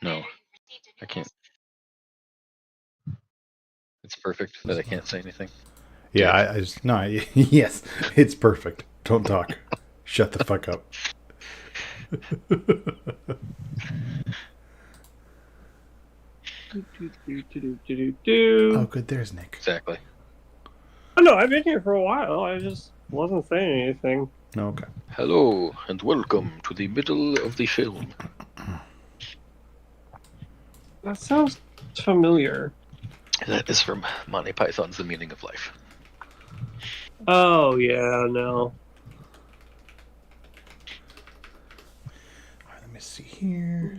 No, I can't. It's perfect that I can't say anything. Yeah, Good. I just no. Yes, it's perfect. Don't talk. Shut the fuck up. Oh, good. There's Nick. Exactly. Oh, no, I've been here for a while. I just wasn't saying anything. Okay. Hello and welcome to the middle of the film. That sounds familiar. That is from Monty Python's The Meaning of Life. Oh, yeah, no. All right, let me see here.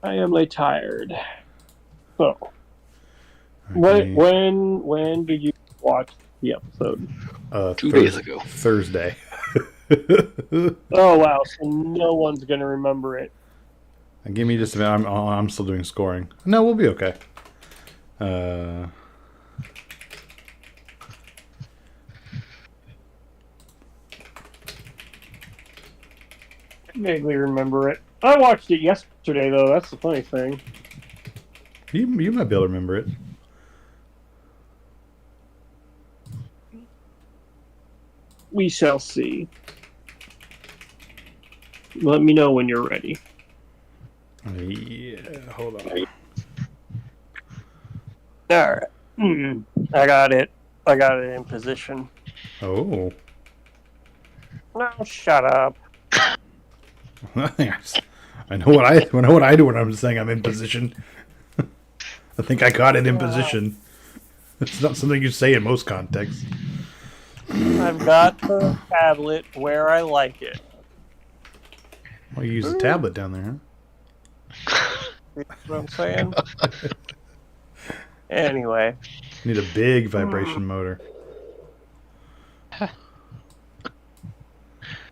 I am tired. So, Okay. when did you watch the episode? 2 days ago. Thursday. Oh, wow, so no one's going to remember it. Give me just a minute. I'm still doing scoring. No, we'll be okay. I vaguely remember it. I watched it yesterday, though. That's the funny thing. You might be able to remember it. We shall see. Let me know when you're ready. Yeah, hold on. All right. I got it. I got it in position. Oh. No, shut up. I know what I do when I'm saying I'm in position. I think I got it in position. It's not something you say in most contexts. I've got the tablet where I like it. Well, you use a tablet down there, huh? You know what I'm saying? Anyway. You need a big vibration motor.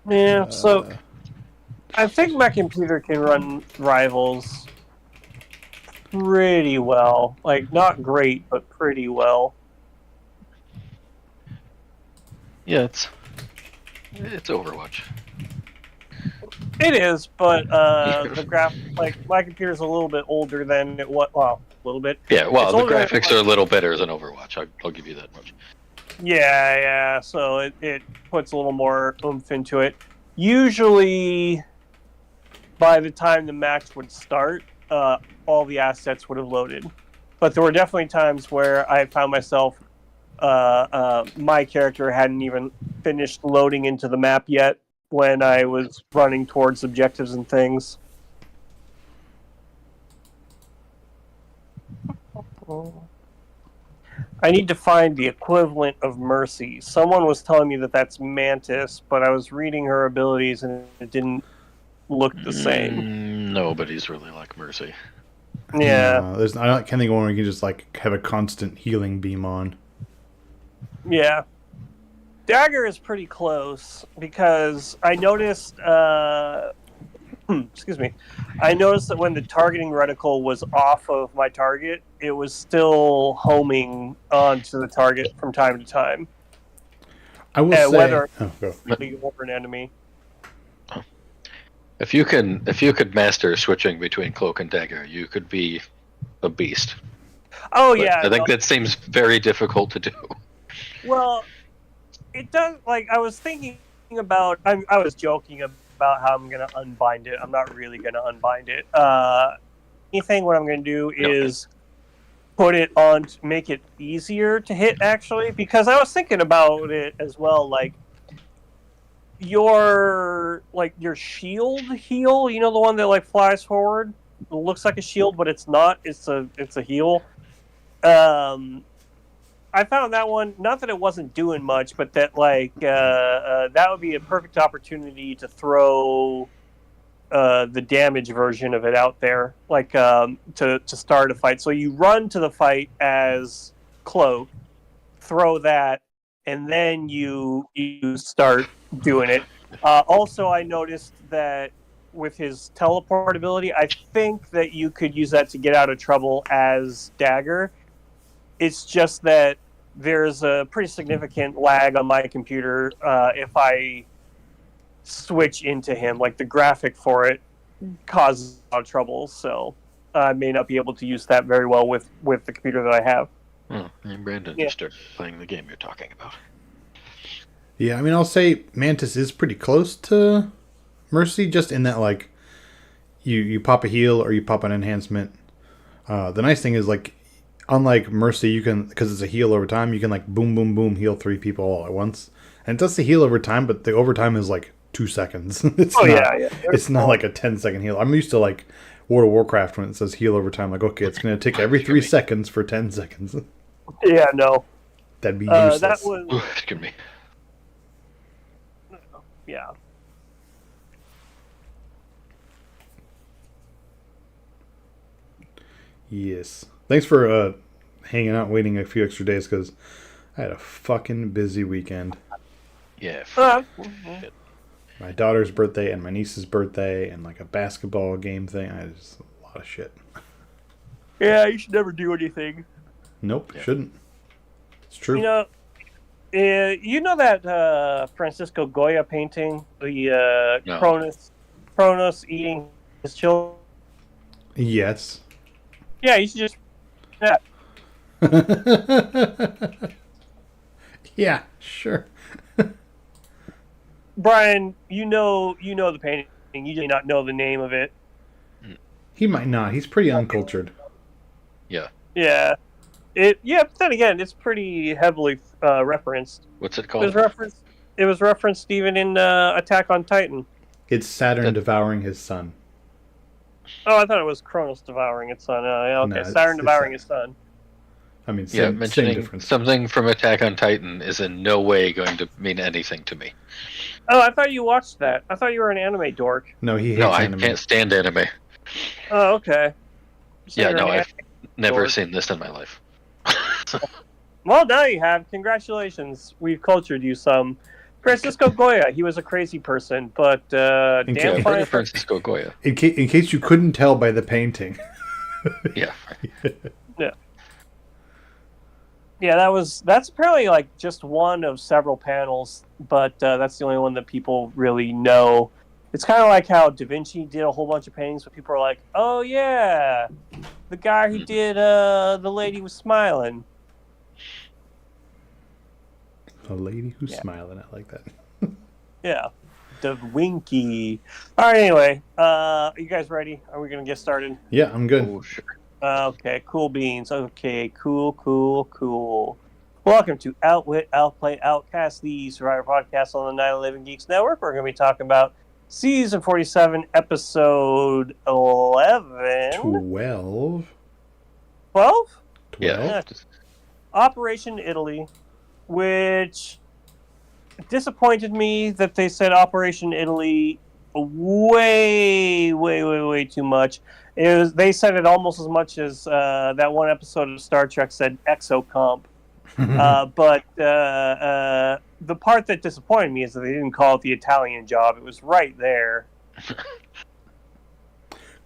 Yeah, so I think my computer can run Rivals pretty well. Like, not great, but pretty well. Yeah, it's Overwatch. It is, but the my computer's a little bit older than it was. Well, a little bit. Yeah, well, the older than graphics are a little better than Overwatch. I'll give you that much. Yeah. So it puts a little more oomph into it. Usually, by the time the match would start, all the assets would have loaded. But there were definitely times where I found myself, my character hadn't even finished loading into the map yet when I was running towards objectives and things. I need to find the equivalent of Mercy. Someone was telling me that that's Mantis, but I was reading her abilities and it didn't look the same. Nobody's really like Mercy. Yeah. I can't think of one where you can just like have a constant healing beam on. Yeah. Dagger is pretty close because I noticed excuse me. I noticed that when the targeting reticle was off of my target, it was still homing onto the target from time to time. I will say whether go. over an enemy. If you could master switching between cloak and dagger, you could be a beast. Oh, But yeah. I think that seems very difficult to do. Well, it does. Like, I was thinking about. I was joking about how I'm going to unbind it. I'm not really going to unbind it. Anything what I'm going to do is put it on to make it easier to hit, actually, because I was thinking about it as well. Like your shield heal, you know, the one that like flies forward. It looks like a shield, but it's not. It's a heal. I found that one, not that it wasn't doing much, but that that would be a perfect opportunity to throw the damage version of it out there, like to start a fight. So you run to the fight as Cloak, throw that, and then you start doing it. Also, I noticed that with his teleport ability, I think that you could use that to get out of trouble as Dagger. It's just that there's a pretty significant lag on my computer if I switch into him. Like the graphic for it causes a lot of trouble, so I may not be able to use that very well with the computer that I have. Oh, and Brandon Yeah. just started playing the game you're talking about. Yeah, I mean, I'll say Mantis is pretty close to Mercy, just in that, like, you pop a heal or you pop an enhancement. The nice thing is, like, unlike Mercy, you can, because it's a heal over time, you can, like, boom, boom, boom, heal 3 people all at once. And it does the heal over time, but the overtime is, like, 2 seconds. It's not like a 10-second heal. I'm used to, like, World of Warcraft when it says heal over time. Like, okay, it's going to tick every 3 seconds for 10 seconds. Yeah, no. That'd be useless. That was... Ooh, excuse me. Yeah. Yes. Thanks for hanging out, waiting a few extra days, because I had a fucking busy weekend. Yeah. My daughter's birthday and my niece's birthday and like a basketball game thing. I just a lot of shit. Yeah, you should never do anything. Nope, Yeah. shouldn't. It's true. You know that Francisco Goya painting, the No. Cronus eating his children? Yes. Yeah, you should just... Yeah. Yeah, sure. Brian, you know the painting. You do not know the name of it. He might not. He's pretty uncultured. Yeah. Yeah. But then again, it's pretty heavily referenced. What's it It called? was referenced even in Attack on Titan. It's Saturn devouring his son. Oh, I thought it was Cronus devouring its son. Okay, No, Saturn it's devouring that. his son. I mean, Yeah, same mentioning difference. something from Attack on Titan is in no way going to mean anything to me. Oh, I thought you watched that. I thought you were an anime dork. No, he hates No, I anime. can't stand anime. Oh, okay. So Yeah, you're no, an I've never dork. seen this in my life. Well, now you have. Congratulations. We've cultured you some. Francisco Goya, he was a crazy person, but Yeah, damn Yeah, I've heard fine. of Francisco Goya. In case you couldn't tell by the painting. Yeah. Yeah, that's apparently like just one of several panels, but that's the only one that people really know. It's kind of like how Da Vinci did a whole bunch of paintings, but people are like, "Oh yeah, the guy who did the lady was smiling." A lady who's Yeah. smiling. I like that. Yeah, Da Winky. All right, anyway, are you guys ready? Are we gonna get started? Yeah, I'm good. Oh, sure. Okay, cool beans. Okay, cool. Welcome to Outwit, Outplay, Outcast, the Survivor podcast on the Night of Living Geeks Network. We're going to be talking about Season 47, Episode 11. 12? 12? Yeah. Operation Italy, which disappointed me that they said Operation Italy way too much. They said it almost as much as that one episode of Star Trek said Exocomp. But the part that disappointed me is that they didn't call it the Italian Job. It was right there.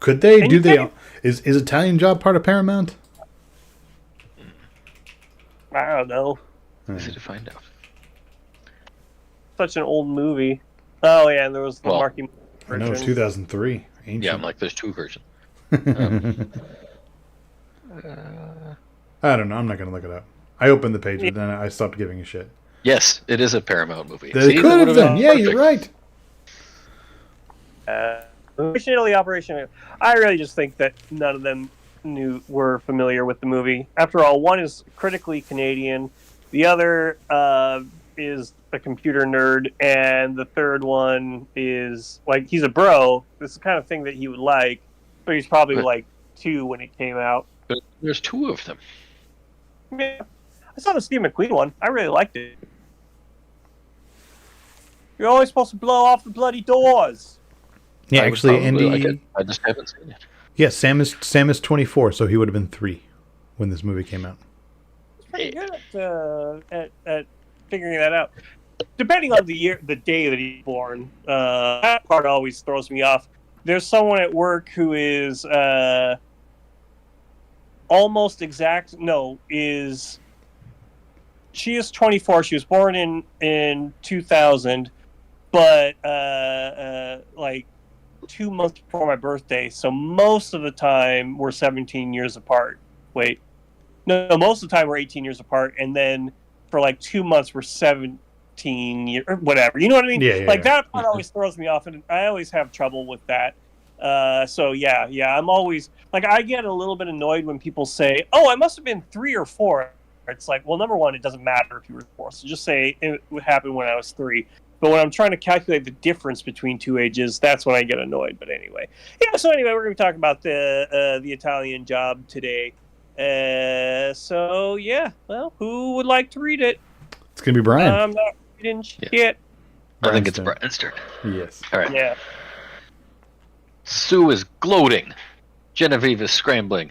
Could they? And Do you they? can't- Is Italian Job part of Paramount? I don't know. Easy to find out. Such an old movie. Oh yeah, and there was the Well, Marky I know, version. 2003. Ancient. Yeah, I'm like, there's two versions. I don't know. I'm not going to look it up. I opened the page, but then I stopped giving a shit. Yes, it is a Paramount movie. They See, that could have would've been. been Yeah, you're perfect. right. Operation Italy, Operation. I really just think that none of them were familiar with the movie. After all, one is critically Canadian, the other is a computer nerd, and the third one is like he's a bro. This is the kind of thing that he would like, but he's probably But- like 2 when it came out. But there's two of them. Yeah. I saw the Steve McQueen one. I really liked it. You're always supposed to blow off the bloody doors. Yeah, I would actually, probably Andy. like it. I just haven't seen it. Yeah, Sam is 24, so he would have been 3 when this movie came out. It's pretty good at figuring that out. Depending on the day that he's born, that part always throws me off. There's someone at work who is almost exact. No, is she is 24. She was born in 2000, but like 2 months before my birthday. So most of the time we're 17 years apart. Wait, no, most of the time we're 18 years apart, and then for like 2 months we're 17 years or whatever. You know what I mean? Yeah. Like that part always throws me off, and I always have trouble with that. So yeah, I'm always like, I get a little bit annoyed when people say, "Oh, I must have been 3 or 4." It's like, well, number one, it doesn't matter if you were 4. So just say it happened when I was 3. But when I'm trying to calculate the difference between 2 ages, that's when I get annoyed. But anyway, yeah. So anyway, we're going to be talking about the Italian Job today. So yeah, well, who would like to read it? It's gonna be Brian. I'm not reading shit. I think Brian's it's turn. Brian's turn. Yes. All right. Yeah. Sue is gloating. Genevieve is scrambling.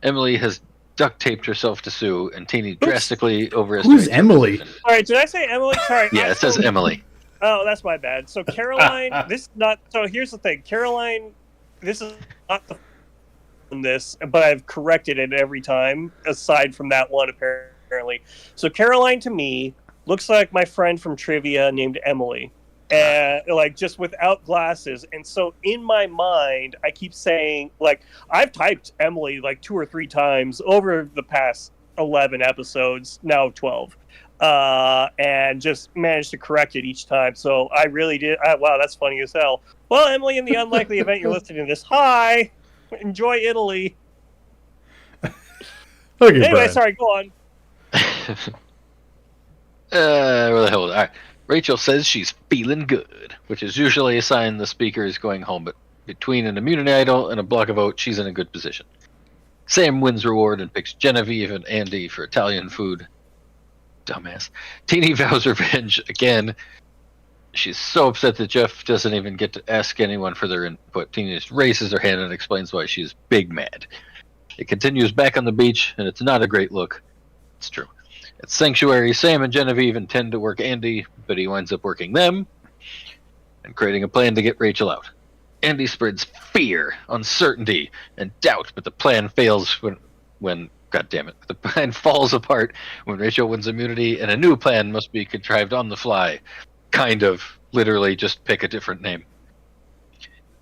Emily has duct taped herself to Sue, and Teeny drastically overestimates. Who's Emily? All right. Did I say Emily? Sorry. Yeah, it says Emily. Oh, that's my bad. So Caroline, this is not. So here's the thing, Caroline. This is not the this, but I've corrected it every time, aside from that one apparently. So Caroline to me looks like my friend from trivia named Emily, like just without glasses. And so in my mind, I keep saying, like, I've typed Emily like 2 or 3 times over the past 11 episodes, now 12. And just managed to correct it each time. So I really did. Wow, that's funny as hell. Well, Emily, in the unlikely event you're listening to this, hi, enjoy Italy. Okay, Anyway, Brian. sorry, go on. Where the hell was I? All right. Rachel says she's feeling good, which is usually a sign the speaker is going home, but between an immunity idol and a block of oats, she's in a good position. Sam wins reward and picks Genevieve and Andy for Italian food. Dumbass. Teeny vows revenge again. She's so upset that Jeff doesn't even get to ask anyone for their input. Teeny just raises her hand and explains why she's big mad. It continues back on the beach, and it's not a great look. It's true. At Sanctuary, Sam and Genevieve intend to work Andy, but he winds up working them and creating a plan to get Rachel out. Andy spreads fear, uncertainty, and doubt, but the plan fails when God damn it, the plan falls apart when Rachel wins immunity, and a new plan must be contrived on the fly. Kind of, literally, just pick a different name.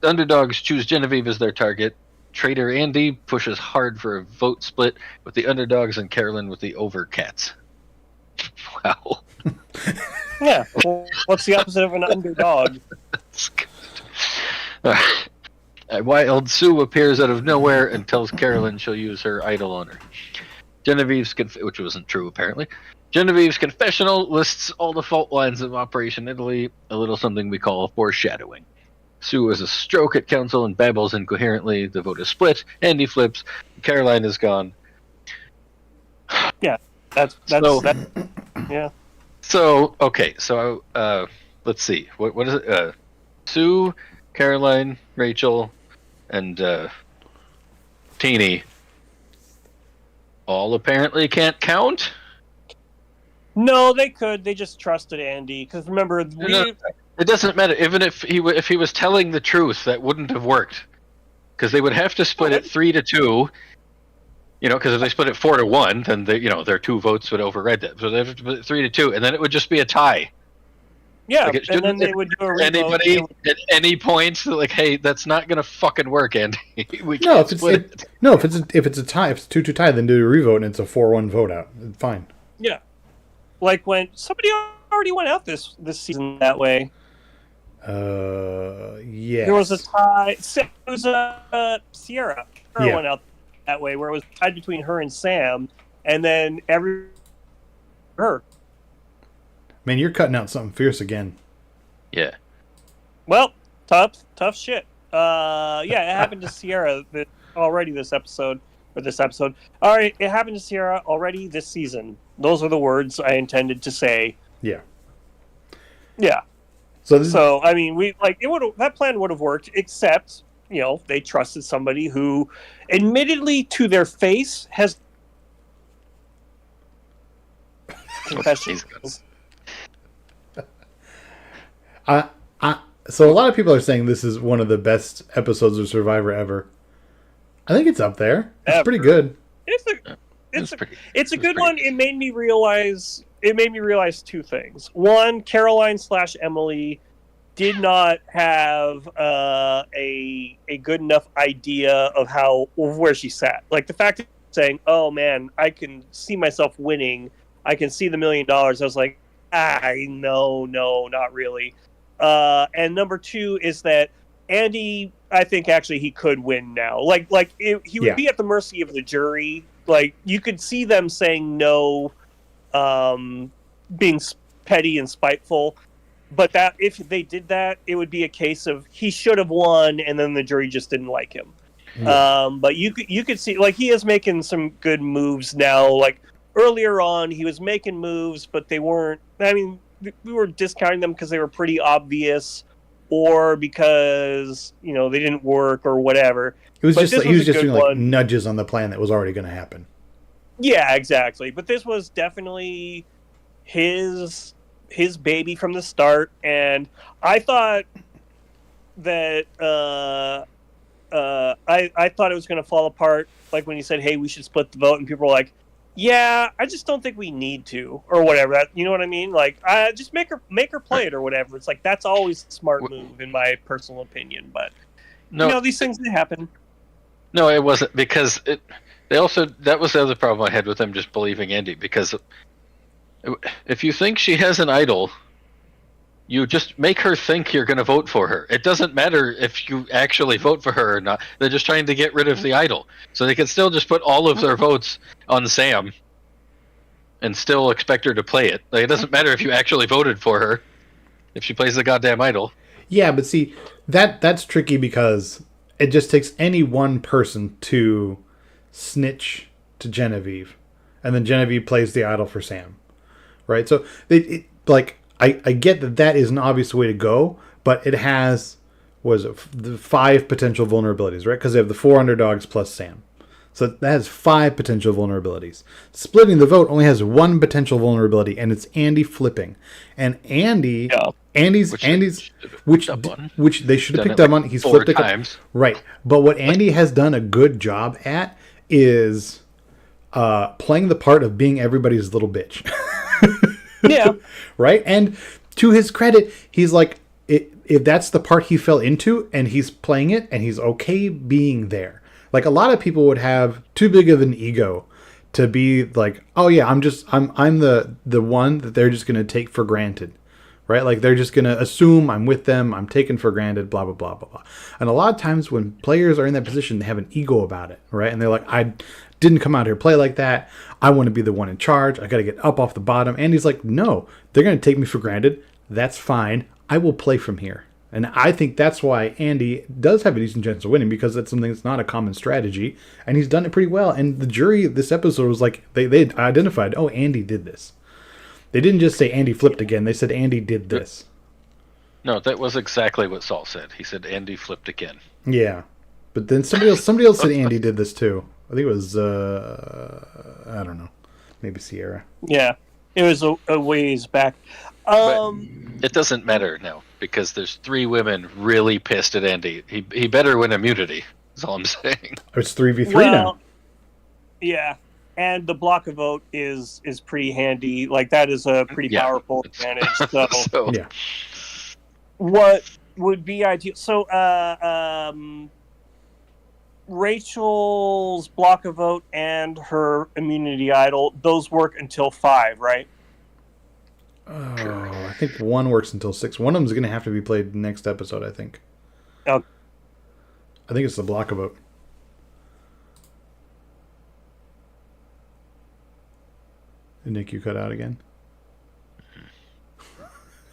The underdogs choose Genevieve as their target. Traitor Andy pushes hard for a vote split with the underdogs and Carolyn with the overcats. Wow. Yeah. Well, what's the opposite of an underdog? That's good. Wild Sue appears out of nowhere and tells Carolyn she'll use her idol on her. Genevieve's which wasn't true apparently. Genevieve's confessional lists all the fault lines of Operation Italy, a little something we call foreshadowing. Sue has a stroke at council and babbles incoherently. The vote is split. Andy flips. Caroline is gone. Yeah, that's So- that. Yeah. So okay, so let's see. What is it? Sue, Caroline, Rachel, and Teeny all apparently can't count. No, they could. They just trusted Andy because remember No, it doesn't matter. Even if he was telling the truth, that wouldn't have worked because they would have to split it 3-2. You know, because if they split it 4-1, then their 2 votes would override that. So they have to split it 3-2, and then it would just be a tie. Yeah, Like, and then they would do a revote. Anybody at any point, like, hey, that's not gonna fucking work, Andy. We No, can't if split it. if it's a tie, if it's 2-2 tie, then do a revote and it's a 4-1 vote out. Fine. Yeah, like when somebody already went out this season that way. Yeah. There was a tie. It was Sierra. Sierra Yeah. went out that way where it was tied between her and Sam, and then her. Man, you're cutting out something fierce again. Yeah. Well, tough shit. Yeah, it happened to Sierra already this episode. All right, it happened to Sierra already this season. Those are the words I intended to say. Yeah. Yeah. So I mean, that plan would have worked, except they trusted somebody who, admittedly to their face, has confessions. So a lot of people are saying this is one of the best episodes of Survivor ever. I think it's up there. It's Ever. pretty good. it's a good one. It made me realize two things. One, Caroline / Emily did not have a good enough idea of where she sat. Like the fact of saying, "Oh man, I can see myself winning. I can see the $1 million." I was like, no, not really. And number two is that Andy, I think actually he could win now. He would be at the mercy of the jury. Like you could see them saying no, being petty and spiteful. But that if they did that, it would be a case of he should have won, and then the jury just didn't like him. Yeah. But you could see like he is making some good moves now. Like earlier on, he was making moves, but they weren't. I mean, we were discounting them because they were pretty obvious, or because they didn't work or whatever. It was he was just doing like nudges on the plan that was already going to happen. Yeah, exactly. But this was definitely his baby from the start, and I thought that I thought it was going to fall apart. Like when he said, "Hey, we should split the vote," and people were like, "Yeah, I just don't think we need to," or whatever. You know what I mean? Like, just make her play it or whatever. It's like that's always a smart move in my personal opinion. But these things they happen. No, it wasn't because that was the other problem I had with them just believing Andy, because if you think she has an idol, you just make her think you're going to vote for her. It doesn't matter if you actually vote for her or not. They're just trying to get rid of the idol. So they can still just put all of their votes on Sam and still expect her to play it. Like, it doesn't matter if you actually voted for her if she plays the goddamn idol. Yeah, but see, that's tricky because it just takes any one person to snitch to Genevieve, and then Genevieve plays the idol for Sam. Right? So, I get that is an obvious way to go, but it has, the 5 potential vulnerabilities, right? Because they have the 4 underdogs plus Sam. So that has 5 potential vulnerabilities. Splitting the vote only has 1 potential vulnerability, and it's Andy flipping. And Andy's which they should have picked up on. He's flipped it times. Right. But what Andy has done a good job at is playing the part of being everybody's little bitch. Yeah. Right? And to his credit, he's like, if that's the part he fell into and he's playing it and he's okay being there. Like a lot of people would have too big of an ego to be like, oh yeah, I'm the one that they're just going to take for granted. Right? Like they're just going to assume I'm with them. I'm taken for granted, blah, blah, blah, blah, blah. And a lot of times when players are in that position, they have an ego about it. Right? And they're like, I didn't come out here play like that. I want to be the one in charge. I got to get up off the bottom. And he's like, no, they're going to take me for granted. That's fine. I will play from here. And I think that's why Andy does have a decent chance of winning, because that's something that's not a common strategy. And he's done it pretty well. And the jury of this episode was like, they identified, oh, Andy did this. They didn't just say Andy flipped again. They said Andy did this. No, that was exactly what Saul said. He said Andy flipped again. Yeah. But then somebody else said Andy did this too. I think it was, I don't know, maybe Sierra. Yeah, it was a ways back. But it doesn't matter now, because there's 3 women really pissed at Andy. He better win immunity, is all I'm saying. It's 3v3 now. Yeah, and the block a vote is pretty handy. Like, that is a pretty powerful advantage. So, yeah. What would be ideal? So, Rachel's block a vote and her immunity idol, those work until 5, right? Oh, I think 1 works until 6. One of them is going to have to be played next episode, I think. Oh. I think it's the block a vote. Nick, you cut out again?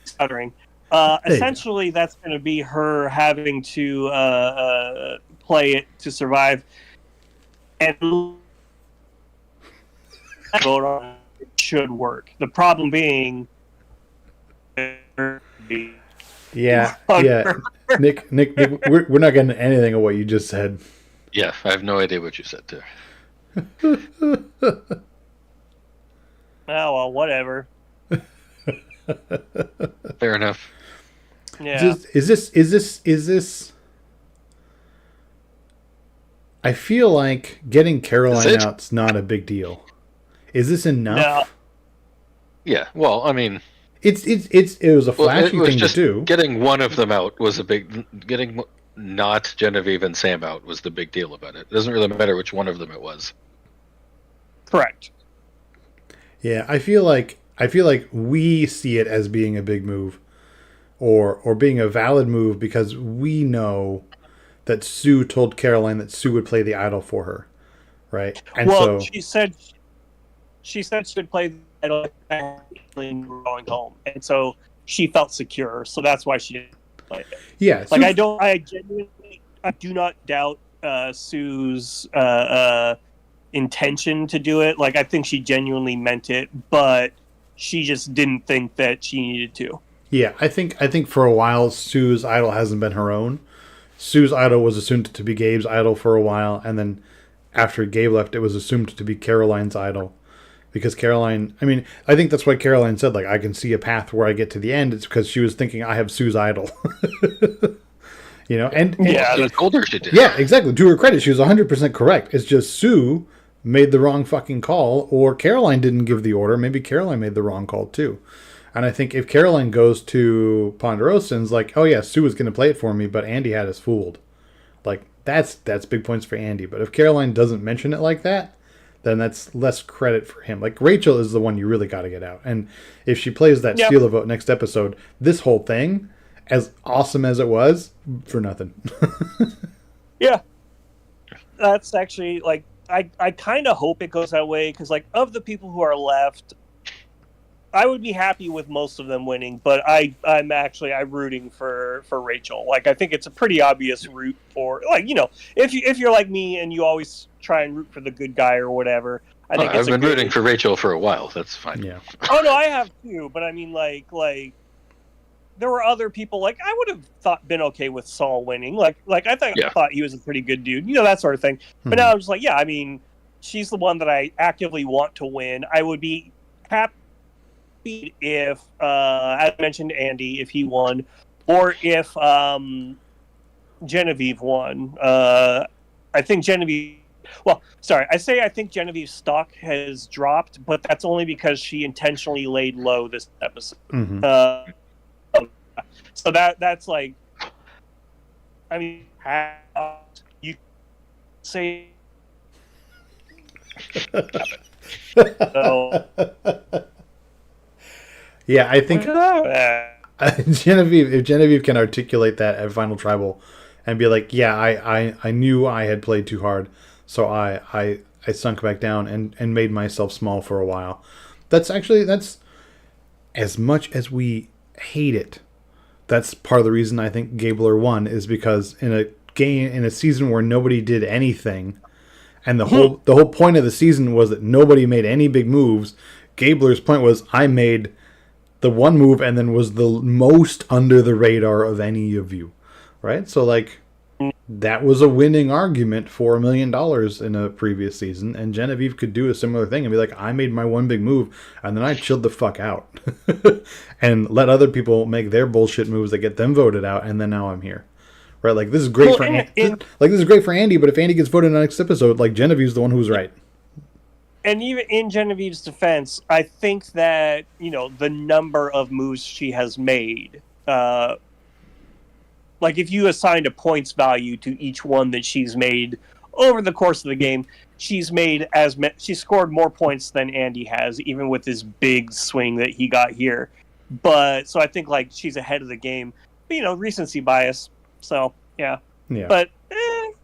Stuttering. Essentially, that's going to be her having to play it to survive, and vote on it should work. The problem being, yeah. Nick, we're not getting anything of what you just said. Yeah, I have no idea what you said there. Oh well, whatever. Fair enough. Yeah. Is this? I feel like getting Caroline out's not a big deal. Is this enough? No. Yeah, well, I mean, It was a well, flashy it was thing just to do. getting one of them out was a big. Getting not Genevieve and Sam out was the big deal about it. It doesn't really matter which one of them it was. Correct. Yeah, I feel like we see it as being a big move, or being a valid move because we know that Sue told Caroline that Sue would play the idol for her, right? And Well, so she said she would play the idol when going home, and so she felt secure. So that's why she didn't play it. yeah, Like Sue, I do not doubt Sue's intention to do it. Like I think she genuinely meant it, but she just didn't think that she needed to. yeah, I think for a while Sue's idol hasn't been her own. Sue's idol was assumed to be Gabe's idol for a while, and then after Gabe left, it was assumed to be Caroline's idol. Because Caroline, I mean, I think that's why Caroline said, like, I can see a path where I get to the end. It's because she was thinking, I have Sue's idol. You know, and Yeah. I told her she did. yeah, exactly. To her credit, she was 100% correct. It's just Sue made the wrong fucking call, or Caroline didn't give the order. Maybe Caroline made the wrong call, too. And I think if Caroline goes to Ponderosa and's like, oh, yeah, Sue was going to play it for me, but Andy had us fooled. Like, that's big points for Andy. But if Caroline doesn't mention it like that, then that's less credit for him. Like, Rachel is the one you really got to get out. And if she plays that steal a vote next episode, this whole thing, as awesome as it was, for nothing. Yeah. That's actually, like, I kind of hope it goes that way, because, like, of the people who are left, I would be happy with most of them winning, but I'm rooting for Rachel. Like, I think it's a pretty obvious route for, like, you know, if you're like me and you always try and root for the good guy or whatever. I think I've been rooting for Rachel for a while. That's fine. Yeah. Oh no, I have too. But I mean, like there were other people. Like I would have been okay with Saul winning. Like I thought he was a pretty good dude. You know, that sort of thing. But now I'm just like, yeah. I mean, she's the one that I actively want to win. I would be happy if, as I mentioned, Andy, if he won, or if Genevieve won. I think Genevieve. Well, sorry, I think Genevieve's stock has dropped, but that's only because she intentionally laid low this episode. Mm-hmm. So that's like, I mean, you say. So, yeah, I think Genevieve, if Genevieve can articulate that at Final Tribal and be like, yeah, I knew I had played too hard, so I sunk back down and made myself small for a while. That's as much as we hate it. That's part of the reason I think Gabler won, is because in a season where nobody did anything, and the whole point of the season was that nobody made any big moves. Gabler's point was, I made the one move and then was the most under the radar of any of you, right? So like, that was a winning argument for $1 million in a previous season, and Genevieve could do a similar thing and be like, I made my one big move and then I chilled the fuck out and let other people make their bullshit moves that get them voted out, and then now I'm here, right? Like, this is great this is great for Andy, but if Andy gets voted in the next episode, like, Genevieve's the one who's right. And even in Genevieve's defense, I think that, you know, the number of moves she has made, like if you assigned a points value to each one that she's made over the course of the game, she scored more points than Andy has, even with this big swing that he got here. But so I think like she's ahead of the game. But, you know, recency bias. So yeah. But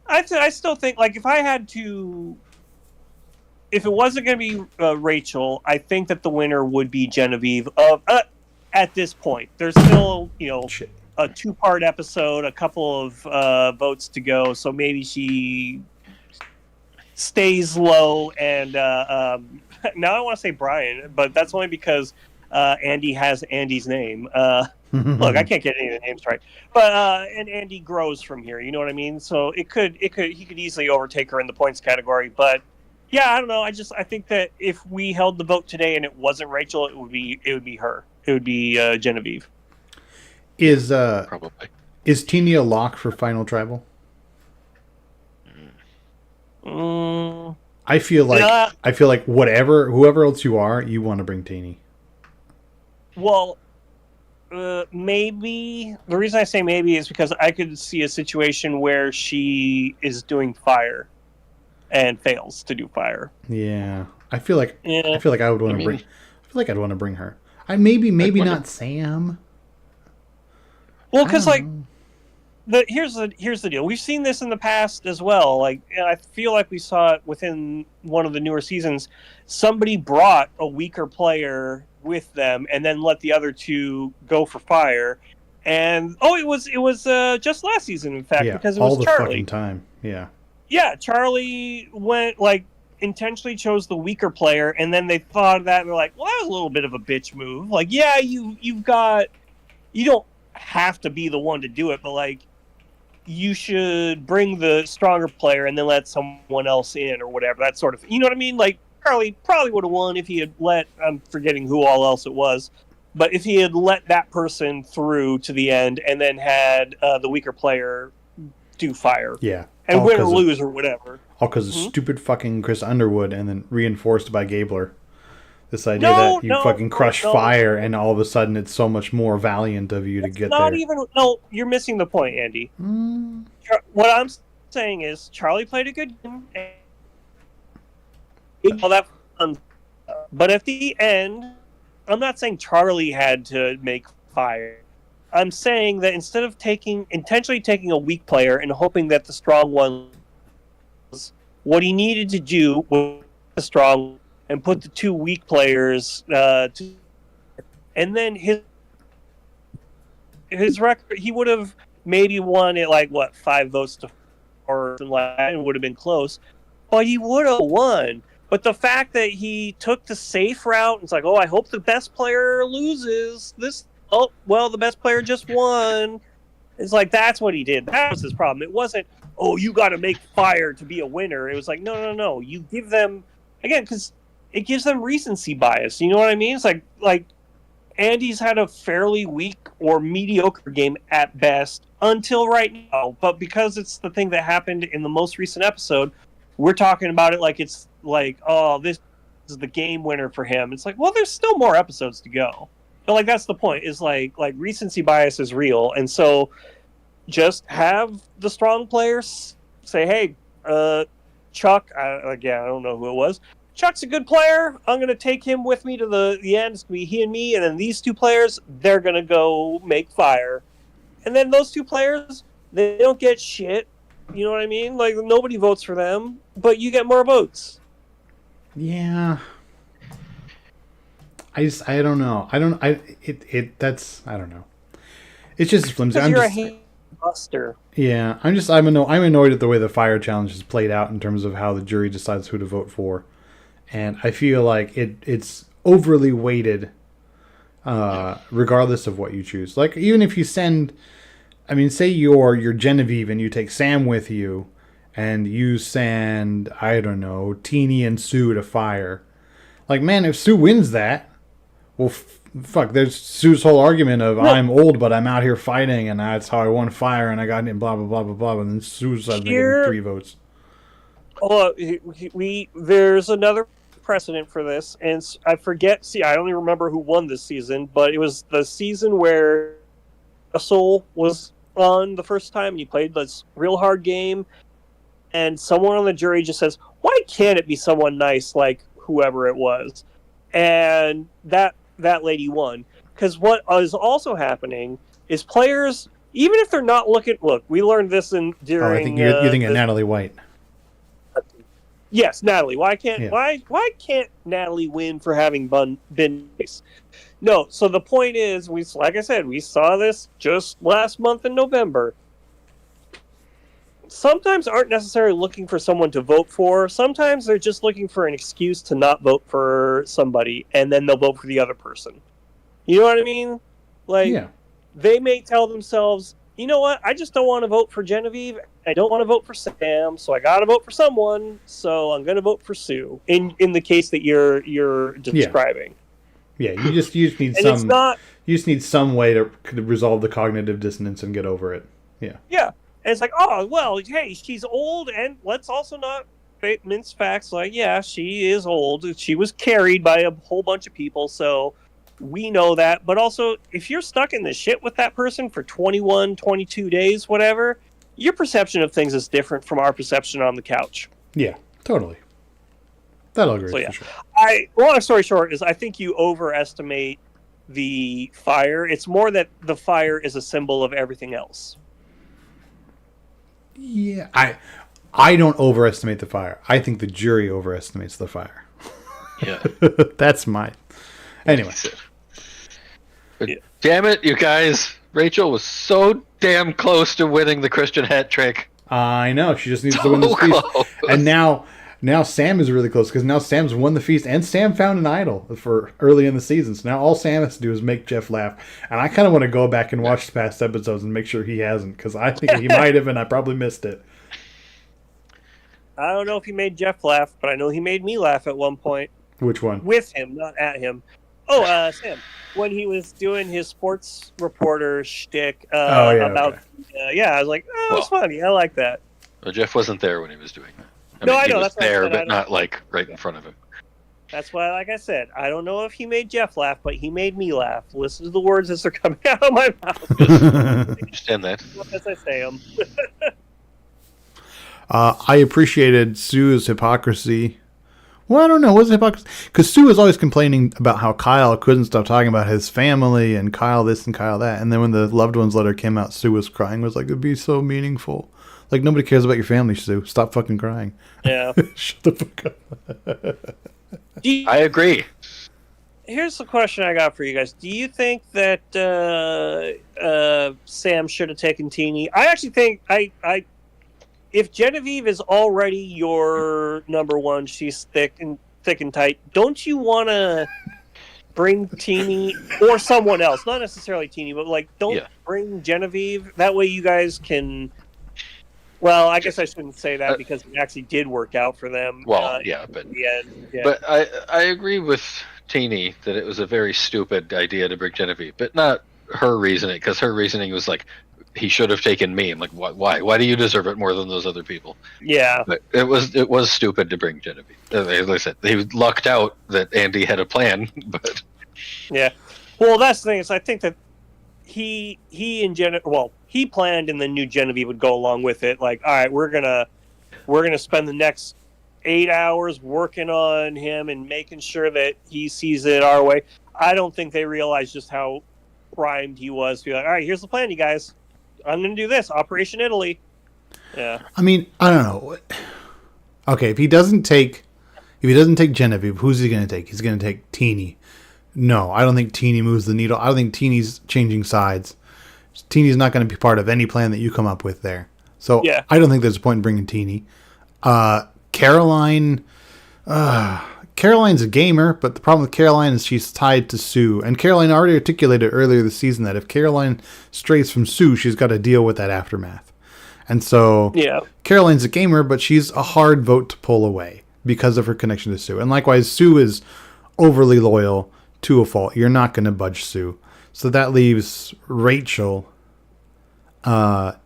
I still think, like, if it wasn't going to be Rachel, I think that the winner would be Genevieve. At this point, there's still, you know, a 2-part episode, a couple of votes to go, so maybe she stays low. And now I want to say Brian, but that's only because Andy has Andy's name. Look, I can't get any of the names right, but and Andy grows from here. You know what I mean? So he could easily overtake her in the points category, but. Yeah, I don't know. I think that if we held the vote today and it wasn't Rachel, it would be her. It would be Genevieve. Probably. Is Teeny a lock for Final Tribal? I feel like whoever else you are, you want to bring Teeny. Well, maybe the reason I say maybe is because I could see a situation where she is doing fire and fails to do fire. Yeah, I feel like Yeah. I would want to bring. I feel like I'd want to bring her. Maybe wonder- not Sam. Well, I because don't like know. here's the deal. We've seen this in the past as well. Like, and I feel like we saw it within one of the newer seasons. Somebody brought a weaker player with them, and then let the other two go for fire. And it was just last season, in fact, Yeah, because it all was the Charlie. fucking time. Yeah. Yeah, Charlie went like intentionally chose the weaker player, and then they thought of that and they're like, well, that was a little bit of a bitch move. Like, yeah, you don't have to be the one to do it, but like you should bring the stronger player and then let someone else in or whatever, that sort of thing. You know what I mean? Like Charlie probably would have won if he had let, I'm forgetting who all else it was, but if he had let that person through to the end and then had the weaker player do fire. Yeah. And win or lose or whatever. All because of stupid fucking Chris Underwood, and then reinforced by Gabler. This idea that you fucking crush fire, and all of a sudden it's so much more valiant of you to get there. No, you're missing the point, Andy. What I'm saying is Charlie played a good game. And all that fun. But at the end, I'm not saying Charlie had to make fire. I'm saying that instead of intentionally taking a weak player and hoping that the strong one, what he needed to do was the strong and put the two weak players and then his record, he would have maybe won it like 5 votes to 4 and it would have been close, but he would have won. But the fact that he took the safe route, it's like, I hope the best player loses this. Oh, well, the best player just won. It's like, that's what he did. That was his problem. It wasn't, you got to make fire to be a winner. It was like, no. You give them, again, because it gives them recency bias. You know what I mean? It's like Andy's had a fairly weak or mediocre game at best until right now. But because it's the thing that happened in the most recent episode, we're talking about it like it's like, this is the game winner for him. It's like, well, there's still more episodes to go. But like that's the point. Is like recency bias is real, and so just have the strong players say, "Hey, Chuck." Again, I don't know who it was. Chuck's a good player. I'm going to take him with me to the end. It's going to be he and me, and then these two players, they're going to go make fire, and then those two players, they don't get shit. You know what I mean? Like nobody votes for them, but you get more votes. Yeah. I don't know. I don't know. It's just flimsy. Because you're a hate buster. Yeah, I'm annoyed at the way the fire challenge is played out in terms of how the jury decides who to vote for, and I feel like it's overly weighted, regardless of what you choose. Like even if you send, say you're Genevieve and you take Sam with you, and you send Teeny and Sue to fire. Like man, if Sue wins that. Well, fuck, there's Sue's whole argument of I'm old, but I'm out here fighting, and that's how I won fire, and I got in blah, blah, blah, blah, blah, and then Sue's getting 3 votes. There's another precedent for this, and I forget, I don't even remember who won this season, but it was the season where Russell was on the first time, and he played this real hard game, and someone on the jury just says, why can't it be someone nice like whoever it was? And that lady won. Because what is also happening is players, even if they're not looking... Look, we learned this during... I think you're thinking of Natalie White. Yes, Natalie. Why can't Natalie win for having been nice? No, so the point is, like I said, we saw this just last month in November. Sometimes aren't necessarily looking for someone to vote for. Sometimes they're just looking for an excuse to not vote for somebody, and then they'll vote for the other person. You know what I mean? They may tell themselves, you know what, I just don't want to vote for Genevieve. I don't want to vote for Sam, so I got to vote for someone, so I'm going to vote for Sue, in the case that you're describing. Yeah, you just need you just need some way to resolve the cognitive dissonance and get over it. Yeah. Yeah. And it's like, oh, well, hey, she's old, and let's also not mince facts. Like, yeah, she is old. She was carried by a whole bunch of people, so we know that. But also, if you're stuck in the shit with that person for 21, 22 days, whatever, your perception of things is different from our perception on the couch. Yeah, totally. That'll agree So, yeah. for sure. Long story short is I think you overestimate the fire. It's more that the fire is a symbol of everything else. Yeah, I don't overestimate the fire. I think the jury overestimates the fire. Yeah. That's my... Anyway. But damn it, you guys. Rachel was so damn close to winning the Christian hat trick. I know. She just needs to win this feast. And now Sam is really close because now Sam's won the feast and Sam found an idol for early in the season. So now all Sam has to do is make Jeff laugh. And I kind of want to go back and watch the past episodes and make sure he hasn't because I think he might have and I probably missed it. I don't know if he made Jeff laugh, but I know he made me laugh at one point. Which one? With him, not at him. Oh, Sam. When he was doing his sports reporter shtick about... okay. I was like, oh, it's funny. I like that. Well, Jeff wasn't there when he was doing that. I know. He was That's there, what I but not like right in front of him. That's why, like I said, I don't know if he made Jeff laugh, but he made me laugh. Listen to the words as they're coming out of my mouth. I understand that. As I say them. I appreciated Sue's hypocrisy. Well, I don't know. What's hypocrisy? Because Sue was always complaining about how Kyle couldn't stop talking about his family and Kyle this and Kyle that. And then when the loved ones letter came out, Sue was crying. Was like, it'd be so meaningful. Like, nobody cares about your family, Sue. Stop fucking crying. Yeah. Shut the fuck up. I agree. Here's the question I got for you guys. Do you think that Sam should have taken Teeny? I actually think if Genevieve is already your number one, she's thick and tight. Don't you want to bring Teeny or someone else? Not necessarily Teeny, but bring Genevieve. That way, you guys can. Well, I guess I shouldn't say that because it actually did work out for them. But yeah. But I agree with Teeny that it was a very stupid idea to bring Genevieve, but not her reasoning, because her reasoning was like, he should have taken me. I'm like, why? Why do you deserve it more than those other people? Yeah. But it was stupid to bring Genevieve. As I said, he lucked out that Andy had a plan, but yeah. Well, that's the thing is, I think that he and he planned, and then knew Genevieve would go along with it. Like, all right, we're gonna spend the next 8 hours working on him and making sure that he sees it our way. I don't think they realized just how primed he was to be like, all right, here's the plan, you guys. I'm going to do this. Operation Italy. Yeah. I mean, I don't know. Okay, if he doesn't take Genevieve, who's he going to take? He's going to take Teeny. No, I don't think Teeny moves the needle. I don't think Teeny's changing sides. Teeny's not going to be part of any plan that you come up with there. So yeah. I don't think there's a point in bringing Teeny. Caroline's a gamer, but the problem with Caroline is she's tied to Sue. And Caroline already articulated earlier this season that if Caroline strays from Sue, she's got to deal with that aftermath. And so Caroline's a gamer, but she's a hard vote to pull away because of her connection to Sue. And likewise, Sue is overly loyal to a fault. You're not going to budge Sue. So that leaves Rachel.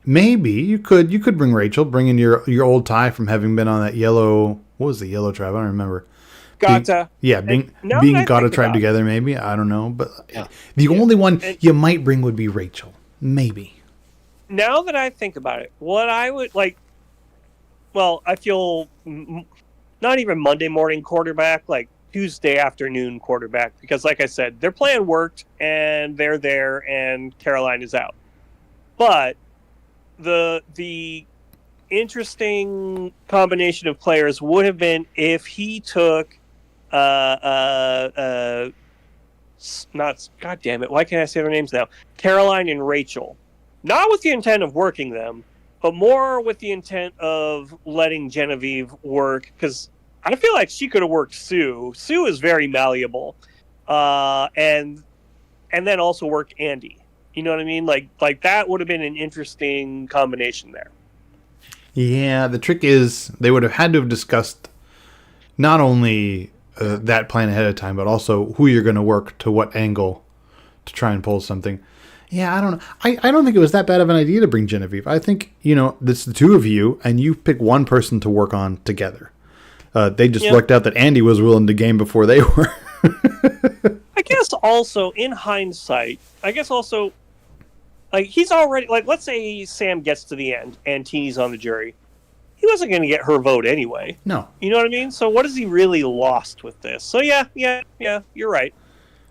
Maybe you could bring Rachel, bring in your old tie from having been on that yellow. What was the yellow tribe? I don't remember. Gata. Being a Gata tribe together, maybe. I don't know. But the only one you might bring would be Rachel. Maybe. Now that I think about it, what I would like, well, I feel not even Monday morning quarterback, like Tuesday afternoon quarterback, because like I said, their plan worked and they're there and Caroline is out. But the interesting combination of players would have been if he took not, God damn it, why can't I say their names now? Caroline and Rachel. Not with the intent of working them, but more with the intent of letting Genevieve work, because I feel like she could have worked Sue. Sue is very malleable. And then also worked Andy. You know what I mean? Like that would have been an interesting combination there. Yeah, the trick is they would have had to have discussed not only that plan ahead of time, but also who you're going to work to what angle to try and pull something. Yeah, I don't know. I don't think it was that bad of an idea to bring Genevieve. I think, it's the two of you, and you pick one person to work on together. They just Yeah. lucked out that Andy was willing to game before they were. I guess also in hindsight, like he's already like, let's say Sam gets to the end and Teeny's on the jury. He wasn't going to get her vote anyway. No. You know what I mean? So what has he really lost with this? So yeah, you're right.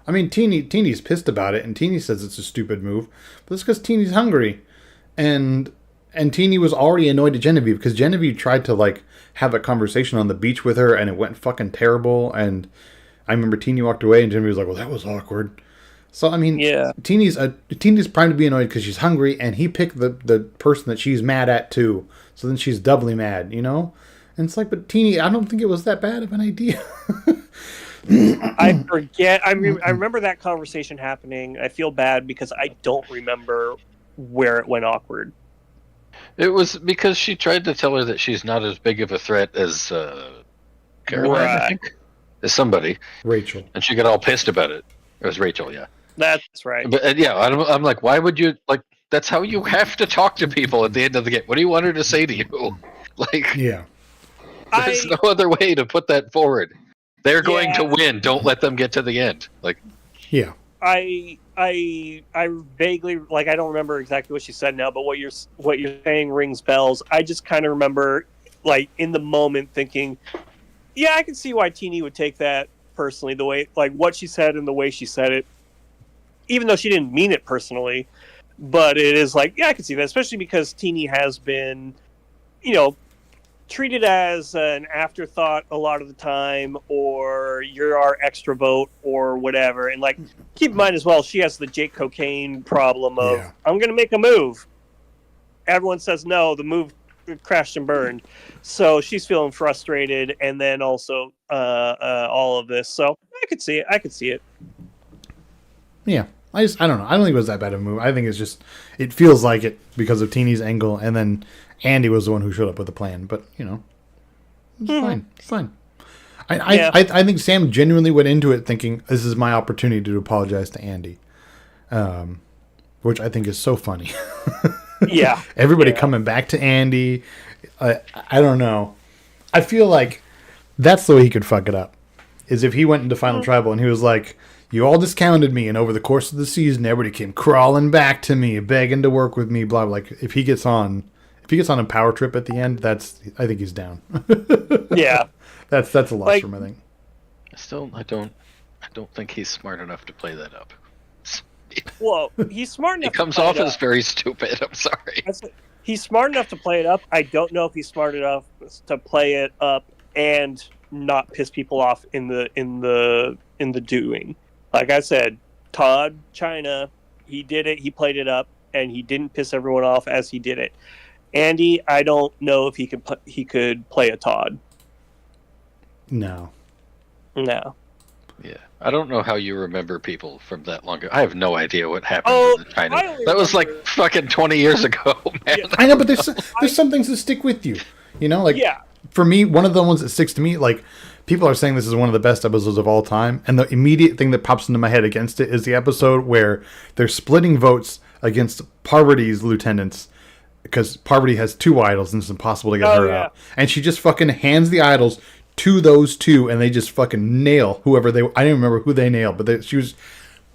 I mean, Teeny's pissed about it, and Teeny says it's a stupid move. But it's because Teeny's hungry. And Teeny was already annoyed at Genevieve, because Genevieve tried to, like, have a conversation on the beach with her, and it went fucking terrible. And I remember Teeny walked away, and Genevieve was like, well, that was awkward. So, I mean, Yeah. Teeny's primed to be annoyed because she's hungry, and he picked the person that she's mad at, too. So then she's doubly mad, you know? And it's like, but Teeny, I don't think it was that bad of an idea. I forget. I remember that conversation happening. I feel bad because I don't remember where it went awkward. It was because she tried to tell her that she's not as big of a threat as Caroline, I think, as somebody. Rachel. And she got all pissed about it. It was Rachel, yeah. That's right. But yeah, I'm like, why would you, like, that's how you have to talk to people at the end of the game. What do you want her to say to you? Like, Yeah. there's no other way to put that forward. They're going to win. Don't let them get to the end. Like, yeah. I vaguely, like, I don't remember exactly what she said now, but what you're saying rings bells. I just kind of remember, like, in the moment thinking, yeah, I can see why Teeny would take that personally, the way, like, what she said and the way she said it, even though she didn't mean it personally. But it is like, yeah, I can see that, especially because Teeny has been, you know, treated as an afterthought a lot of the time, or you're our extra vote or whatever. And, like, keep in mind as well, she has the Jake Cocaine problem of, I'm going to make a move. Everyone says no, the move crashed and burned. So she's feeling frustrated, and then also all of this. So I could see it. Yeah. I don't know. I don't think it was that bad of a move. I think it's just, it feels like it because of Teeny's angle, and then Andy was the one who showed up with the plan. But, you know, it's fine. It's fine. I think Sam genuinely went into it thinking, this is my opportunity to apologize to Andy. Which I think is so funny. Yeah. Everybody coming back to Andy. I don't know. I feel like that's the way he could fuck it up. Is if he went into Final Tribal and he was like, you all discounted me, and over the course of the season, everybody came crawling back to me, begging to work with me, blah, blah. Like, if he gets on a power trip at the end, I think he's down. Yeah. That's a loss for him, I think. I don't think he's smart enough to play that up. Well, he's smart enough. He comes off as very stupid. I'm sorry. He's smart enough to play it up. I don't know if he's smart enough to play it up and not piss people off in the doing. Like I said, Todd China, he did it. He played it up, and he didn't piss everyone off as he did it. Andy, I don't know if he could play a Todd. No. No. Yeah, I don't know how you remember people from that long ago. I have no idea what happened to the China. That was like fucking 20 years ago, man. Yeah. I know, but there's some things that stick with you. You know, like, for me, one of the ones that sticks to me, like, people are saying this is one of the best episodes of all time, and the immediate thing that pops into my head against it is the episode where they're splitting votes against Parvati's lieutenants, because Parvati has 2 idols and it's impossible to get her out. And she just fucking hands the idols to those 2, and they just fucking nail whoever they... I don't remember who they nailed, but she was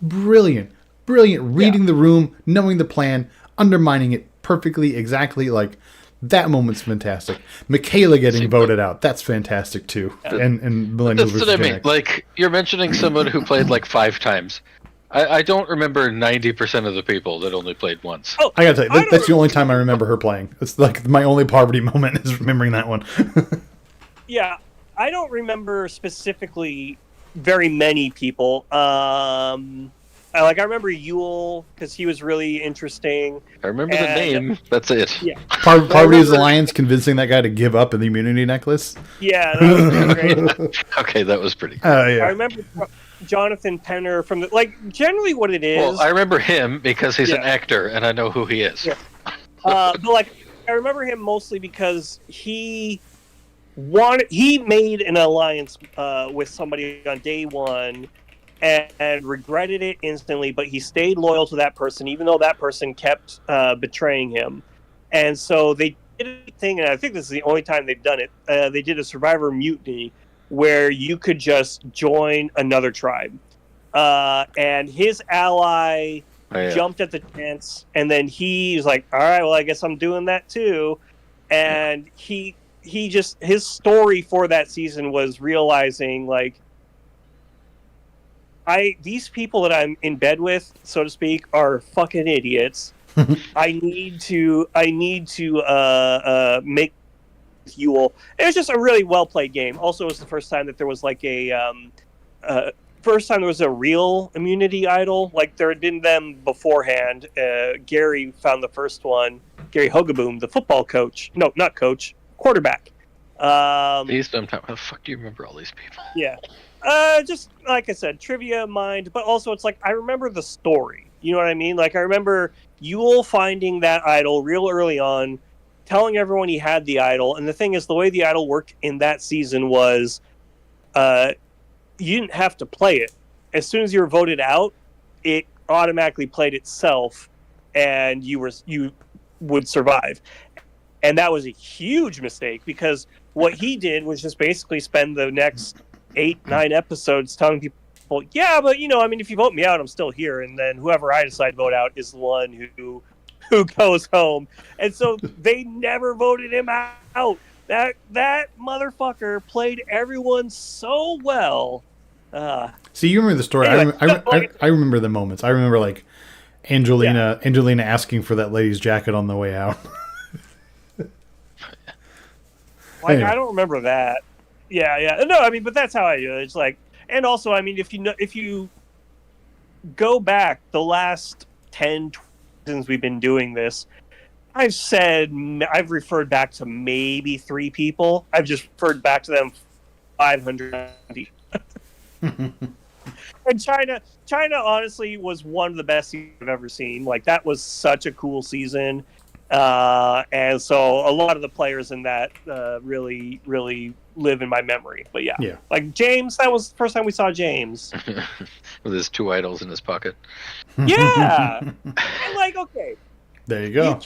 brilliant reading the room, knowing the plan, undermining it perfectly, exactly. Like, that moment's fantastic. Michaela getting voted out, that's fantastic too. And Millennials That's what I mean. Like, you're mentioning someone who played like 5 times. I don't remember 90% of the people that only played once. I gotta tell you, that's the only time I remember her playing. It's like my only Parvati moment is remembering that one. Yeah, I don't remember specifically very many people. I remember Yule because he was really interesting. I remember the name. That's it. Yeah. Parvati's Alliance convincing that guy to give up the immunity necklace. Yeah, that was great. Okay, that was pretty. Oh yeah. I remember Jonathan Penner from the, like, generally what it is. Well, I remember him because he's an actor and I know who he is. Yeah. But like, I remember him mostly because he made an alliance with somebody on day one and regretted it instantly, but he stayed loyal to that person even though that person kept betraying him. And so they did a thing, and I think this is the only time they've done it. They did a Survivor Mutiny where you could just join another tribe. And his ally jumped at the chance, and then he's like, all right, well, I guess I'm doing that too. And he just, his story for that season was realizing, like, these people that I'm in bed with, so to speak, are fucking idiots. I need to make fuel. It was just a really well played game. Also, it was the first time that there was like first time there was a real immunity idol. Like there had been them beforehand. Gary found the first one. Gary Hogaboom, the football coach. No, not coach. Quarterback. These sometimes. How the fuck do you remember all these people? Yeah. Just like I said, trivia mind, but also it's like I remember the story. You know what I mean? Like I remember Yule finding that idol real early on, telling everyone he had the idol. And the thing is, the way the idol worked in that season was, you didn't have to play it. As soon as you were voted out, it automatically played itself, and you would survive. And that was a huge mistake because what he did was just basically spend the next 8-9 episodes telling people, yeah, but I mean, if you vote me out, I'm still here, and then whoever I decide to vote out is the one who goes home. And so they never voted him out. That motherfucker played everyone so well. See, you remember the story. Anyway, I remember the moments. I remember like Angelina asking for that lady's jacket on the way out. Like Anyway. I don't remember that. Yeah. No, I mean, but that's how I do it. It's like, and also, I mean, if you go back the last 10 since we've been doing this, I've referred back to maybe 3 people. I've just referred back to them 500. And China honestly was one of the best seasons I've ever seen. Like that was such a cool season. And so a lot of the players in that really, really live in my memory. But yeah, like James, that was the first time we saw James. With his 2 idols in his pocket. Yeah. And like, okay. There you go.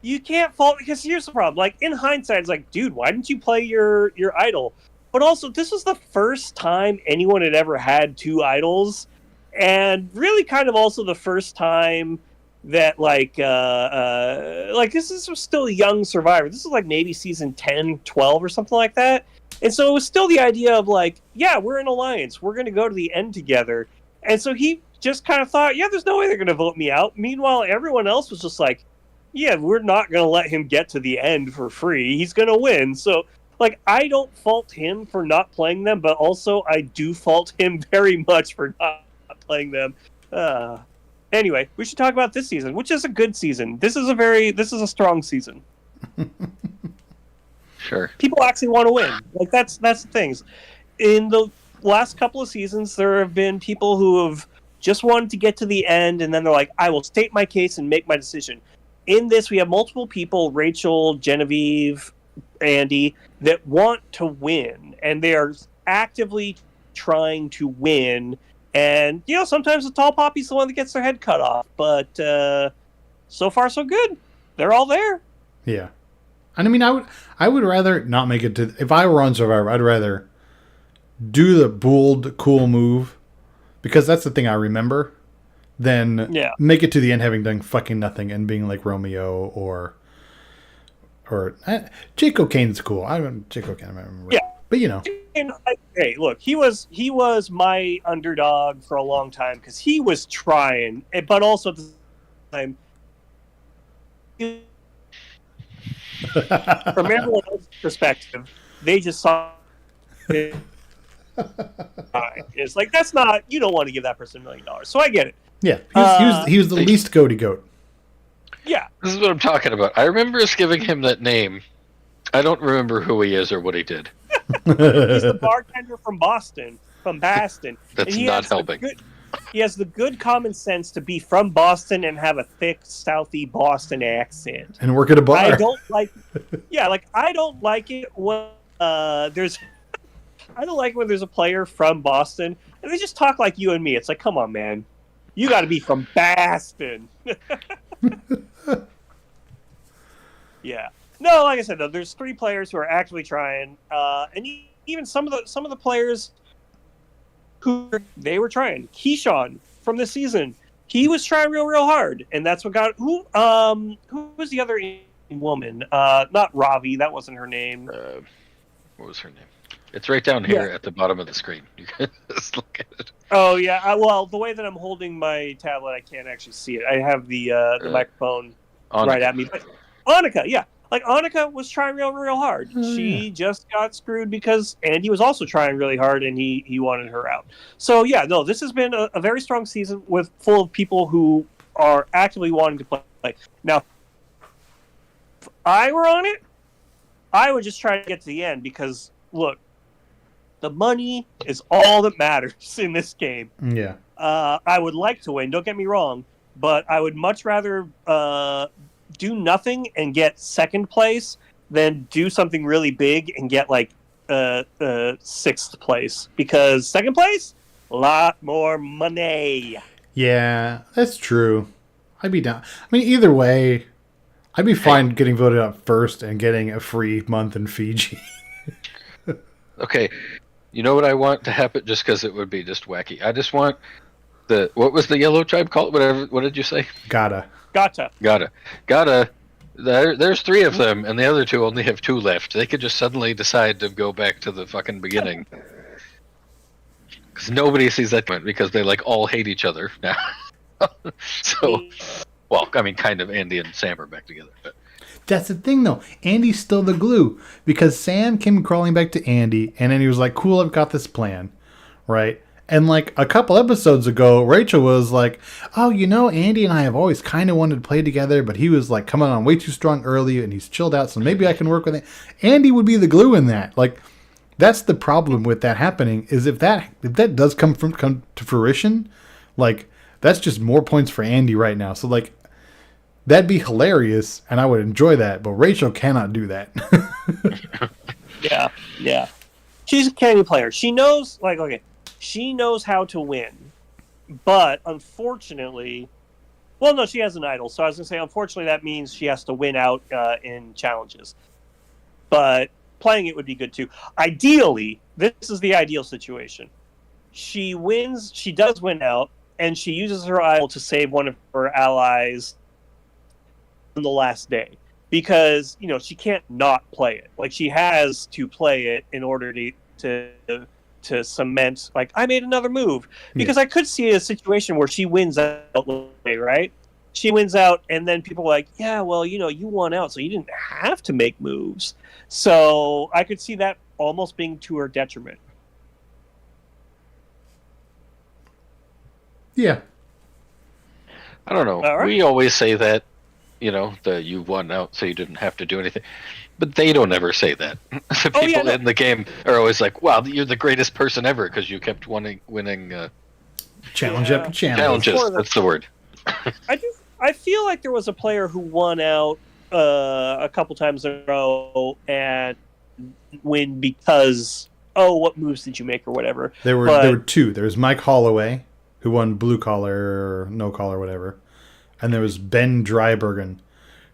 You can't fault, because here's the problem. Like in hindsight, it's like, dude, why didn't you play your idol? But also, this was the first time anyone had ever had 2 idols, and really kind of also the first time that like this is still a young Survivor. This is like maybe season 10, 12 or something like that. And so it was still the idea of like, yeah, we're an alliance. We're going to go to the end together. And so he just kind of thought, yeah, there's no way they're going to vote me out. Meanwhile, everyone else was just like, yeah, we're not going to let him get to the end for free. He's going to win. So like, I don't fault him for not playing them, but also I do fault him very much for not playing them. Anyway, we should talk about this season, which is a good season. This is a strong season. Sure. People actually want to win. Like that's the things. In the last couple of seasons, there have been people who have just wanted to get to the end, and then they're like, I will state my case and make my decision. In this, we have multiple people, Rachel, Genevieve, Andy, that want to win, and they are actively trying to win. And sometimes the tall poppy's the one that gets their head cut off, but so far so good. They're all there. Yeah, and I mean, I would rather not make it to. If I were on Survivor, I'd rather do the bold, cool move, because that's the thing I remember, than make it to the end having done fucking nothing and being like Romeo or Jake O'Kane's cool. Jake O'Kane, I remember. Yeah, but And, hey, look, he was my underdog for a long time because he was trying, but also at the time, from everyone else's perspective, they just saw it. It's like, that's not, you don't want to give that person $1 million. So I get it. Yeah, he was the least goaty goat. Yeah. This is what I'm talking about. I remember us giving him that name. I don't remember who he is or what he did. He's the bartender from Boston. That's not helping. He has the good common sense to be from Boston and have a thick Southie Boston accent. And work at a bar. I don't like it when there's I don't like when there's a player from Boston and they just talk like you and me. It's like, come on, man. You got to be from Boston. Yeah. No, like I said, though, there's 3 players who are actively trying, and even some of the players who they were trying. Keyshawn from this season, he was trying real hard, and that's what got who was the other woman? Not Ravi, that wasn't her name. What was her name? It's right down here at the bottom of the screen. You can just look at it. Oh yeah. Well, the way that I'm holding my tablet, I can't actually see it. I have the microphone right at me. But Annika, yeah. Like, Annika was trying real hard. She just got screwed because Andy was also trying really hard, and he wanted her out. So, yeah, no, this has been a very strong season full of people who are actively wanting to play. Now, if I were on it, I would just try to get to the end because, look, the money is all that matters in this game. Yeah. I would like to win, don't get me wrong, but I would much rather do nothing and get second place than do something really big and get like 6th place, because second place, a lot more money. Yeah, that's true. I'd be down. I mean, either way, I'd be fine getting voted out first and getting a free month in Fiji. Okay, you know what I want to happen, just because it would be just wacky. I just want what was the yellow tribe called? Whatever. What did you say? Gotcha. There's 3 of them, and the other 2 only have 2 left. They could just suddenly decide to go back to the fucking beginning. Because nobody sees that point, because they like all hate each other now. So, well, I mean, kind of. Andy and Sam are back together. But. That's the thing, though. Andy's still the glue, because Sam came crawling back to Andy, and then he was like, "Cool, I've got this plan," right? And like a couple episodes ago, Rachel was like, "Oh, you know, Andy and I have always kind of wanted to play together, but he was like coming on way too strong early, and he's chilled out, so maybe I can work with it." Andy would be the glue in that. Like, that's the problem with that happening, is if that does come to fruition, like, that's just more points for Andy right now. So like, that'd be hilarious, and I would enjoy that. But Rachel cannot do that. Yeah. She's a candy player. She knows, like, okay. She knows how to win, but unfortunately, well, no, she has an idol. So I was going to say, unfortunately, that means she has to win out in challenges. But playing it would be good too. Ideally, this is the ideal situation. She wins, she does win out, and she uses her idol to save one of her allies on the last day. Because, you know, she can't not play it. Like, she has to play it in order to cement, like, I made another move. Because I could see a situation where she wins out, right? She wins out, and then people are like, yeah, well, you know, you won out, so you didn't have to make moves. So I could see that almost being to her detriment. Yeah. I don't know. Right. We always say that, you know, you won out, so you didn't have to do anything. But they don't ever say that. The people in the game are always like, wow, you're the greatest person ever because you kept winning challenge after challenge. Challenges, that's the word. I feel like there was a player who won out a couple times in a row and win because, what moves did you make or whatever. There were 2. There was Mike Holloway, who won blue collar or no collar, whatever. And there was Ben Drybergen,